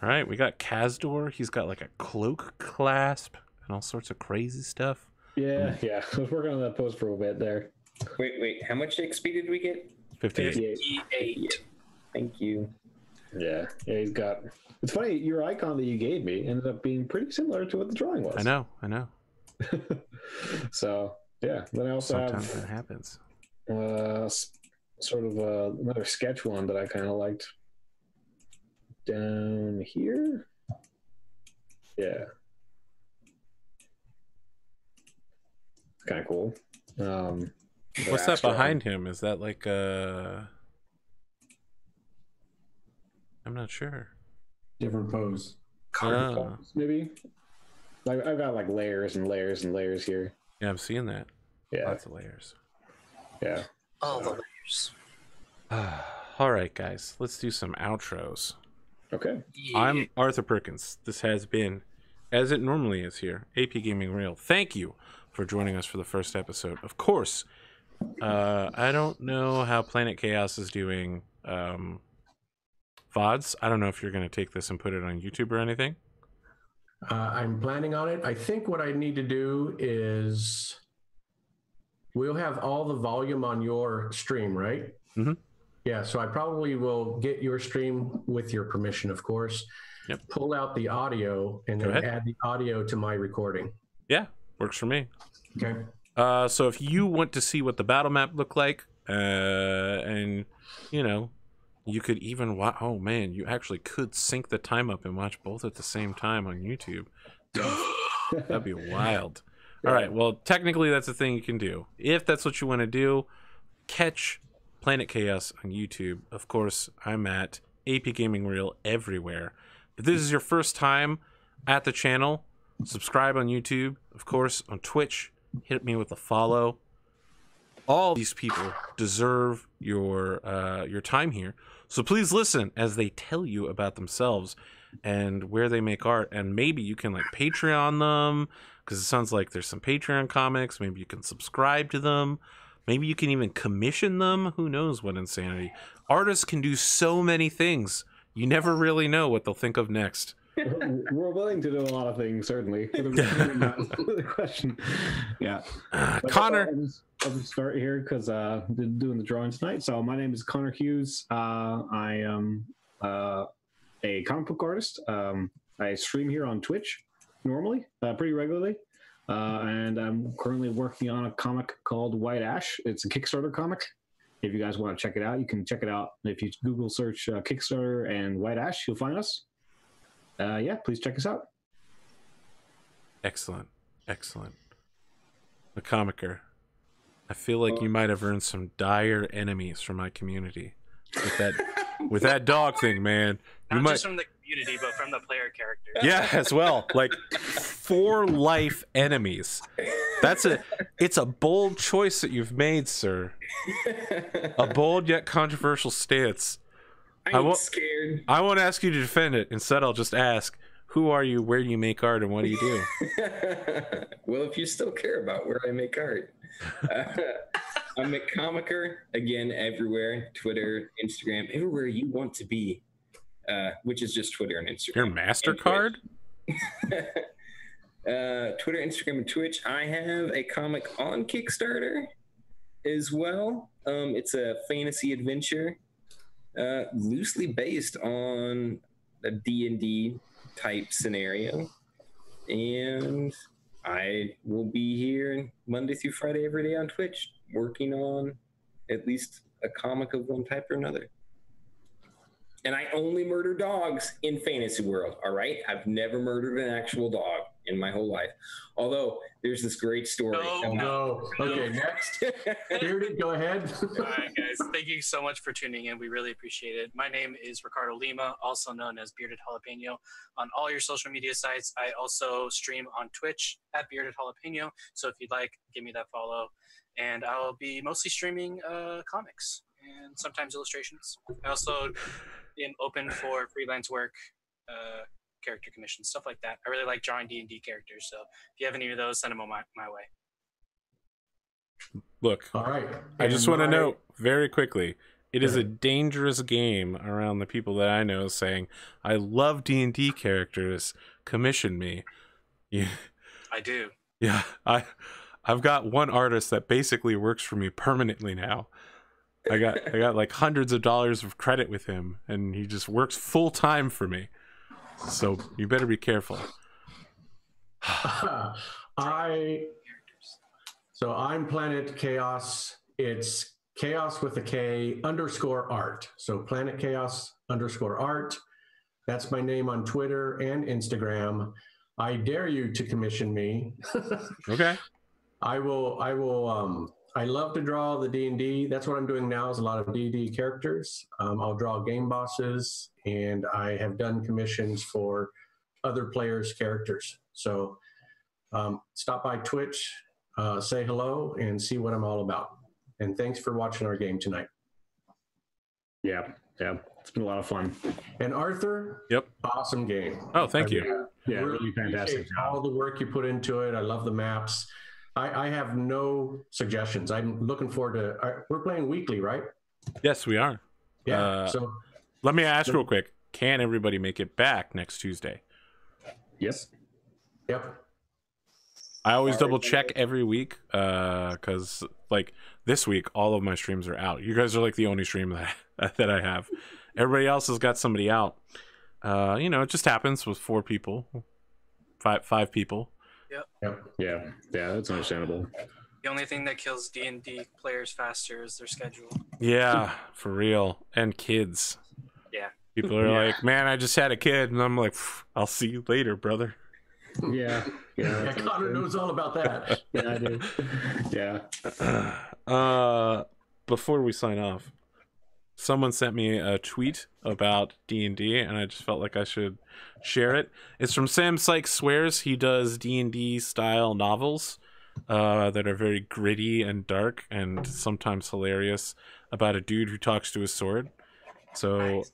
All right, we got Kazador. He's got like a cloak clasp and all sorts of crazy stuff. Yeah. I was working on that post for a bit there. Wait. How much XP did we get? 58. 58. E8. Thank you. Yeah, he's got. It's funny, your icon that you gave me ended up being pretty similar to what the drawing was. I know. So, yeah. Then I also Sometimes have that happens. sort of another sketch one that I kind of liked down here. Yeah. Kind of cool. What's that behind him? Is that like I'm not sure. Different pose. Oh. Maybe. Like I've got like layers and layers and layers here. Yeah, I'm seeing that. Yeah. Lots of layers. Yeah. All the layers. All right, guys. Let's do some outros. Okay. Yeah. I'm Arthur Perkins. This has been, as it normally is here, Apgamingreal. Thank you for joining us for the first episode. Of course, I don't know how PlanetKhaos is doing VODs. I don't know if you're going to take this and put it on YouTube or anything. I'm planning on it. I think what I need to do is we'll have all the volume on your stream, right? Mm-hmm. Yeah, so I probably will get your stream with your permission, of course. Yep. Pull out the audio and Go then ahead. add the audio to my recording. Yeah, works for me. Okay. So if you want to see what the battle map looked like, and you know, you could even watch. Oh man, you actually could sync the time up and watch both at the same time on YouTube. That'd be wild. All right. Well, technically, that's a thing you can do. If that's what you want to do, catch PlanetKhaos on YouTube. Of course, I'm at Apgamingreal everywhere. If this is your first time at the channel, subscribe on YouTube. Of course, on Twitch, hit me with a follow. All these people deserve your time here. So please listen as they tell you about themselves and where they make art. And maybe you can like Patreon them, because it sounds like there's some Patreon comics. Maybe you can subscribe to them. Maybe you can even commission them. Who knows what insanity. Artists can do so many things. You never really know what they'll think of next. We're willing to do a lot of things, certainly. The question. Yeah. Connor. I'll just start here because doing the drawing tonight. So my name is conorhughes. I am a comic book artist. I stream here on Twitch normally, pretty regularly. and I'm currently working on a comic called White Ash. It's a Kickstarter comic. If you guys want to check it out, you can check it out. If you Google search Kickstarter and White Ash, you'll find us. Yeah, please check us out. Excellent. Mccomicker, I feel like you might have earned some dire enemies from my community with that dog thing, man. Not just from the community, but from the player characters. Yeah, as well. Like 4 life enemies. It's a bold choice that you've made, sir. A bold yet controversial stance. I'm scared. I won't ask you to defend it. Instead, I'll just ask, who are you, where do you make art, and what do you do? Well, if you still care about where I make art. I'm Mccomicker, again, everywhere. Twitter, Instagram, everywhere you want to be. Which is just Twitter and Instagram. Your MasterCard? Twitter, Instagram, and Twitch. I have a comic on Kickstarter as well. It's a fantasy adventure, loosely based on a D&D type scenario. And I will be here Monday through Friday every day on Twitch, working on at least a comic of one type or another. And I only murder dogs in Fantasy World, all right? I've never murdered an actual dog in my whole life. Although, there's this great story. No. Okay, next. Bearded, go ahead. All right, guys. Thank you so much for tuning in. We really appreciate it. My name is Ricardo Lima, also known as Bearded Jalapeno on all your social media sites. I also stream on Twitch at Bearded Jalapeno. So if you'd like, give me that follow. And I'll be mostly streaming comics and sometimes illustrations. I also am open for freelance work, character commissions, stuff like that. I really like drawing D&D characters, so if you have any of those, send them on my way. Look, All right. I just want to note very quickly, it is a dangerous game around the people that I know saying, I love D&D characters, commission me. Yeah. I do. Yeah, I've got one artist that basically works for me permanently now. I got like hundreds of dollars of credit with him, and he just works full time for me. So you better be careful. I'm PlanetKhaos. It's chaos with a K _art. So PlanetKhaos _art. That's my name on Twitter and Instagram. I dare you to commission me. Okay. I will. I love to draw the D&D. That's what I'm doing now, is a lot of D&D characters. I'll draw game bosses, and I have done commissions for other players' characters. So stop by Twitch, say hello, and see what I'm all about. And thanks for watching our game tonight. Yeah, it's been a lot of fun. And Arthur, Yep. Awesome game. Oh, thank you. Yeah, really fantastic job. All the work you put into it. I love the maps. I have no suggestions. I'm looking forward to. We're playing weekly, right? Yes, we are. Yeah. So let me ask real quick: can everybody make it back next Tuesday? Yes. Yep. I always double check every week because, like, this week all of my streams are out. You guys are like the only stream that I have. Everybody else has got somebody out. You know, it just happens with 4 people, five people. Yep. Yeah, that's understandable. The only thing that kills D&D players faster is their schedule. Yeah, for real. And kids. Yeah. People are like, man, I just had a kid. And I'm like, I'll see you later, brother. Yeah. Connor knows all about that. Yeah, I do. Yeah. Before we sign off, someone sent me a tweet about D&D, and I just felt like I should share it. It's from Sam Sykes Swears. He does D&D style novels that are very gritty and dark and sometimes hilarious about a dude who talks to his sword. So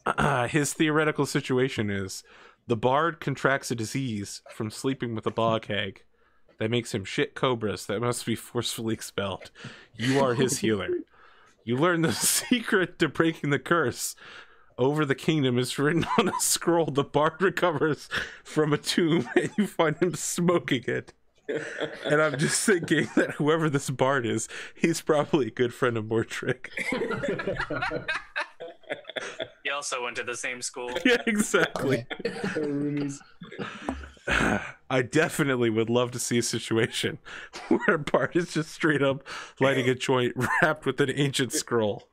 his theoretical situation is the bard contracts a disease from sleeping with a bog hag that makes him shit cobras that must be forcefully expelled. You are his healer. You learn the secret to breaking the curse. Over the kingdom is written on a scroll. The bard recovers from a tomb, and you find him smoking it. And I'm just thinking that whoever this bard is, he's probably a good friend of Mortrick. He also went to the same school. Yeah, exactly. I definitely would love to see a situation where Bart is just straight up lighting a joint wrapped with an ancient scroll.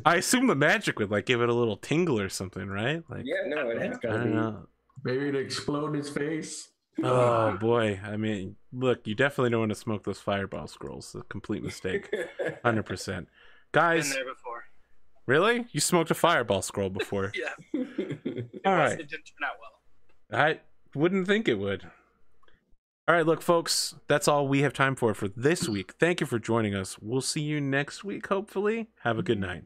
I assume the magic would like give it a little tingle or something, right? Like, Yeah, no, it has I got to don't be. know. Maybe to explode his face. Oh boy, I mean, look, you definitely don't want to smoke those fireball scrolls. A complete mistake, 100%. Guys, Been there before. really? You smoked a fireball scroll before? Yeah. All right. It didn't turn out well. I wouldn't think it would. All right, look, folks, that's all we have time for this week. Thank you for joining us. We'll see you next week, hopefully. Have a good night.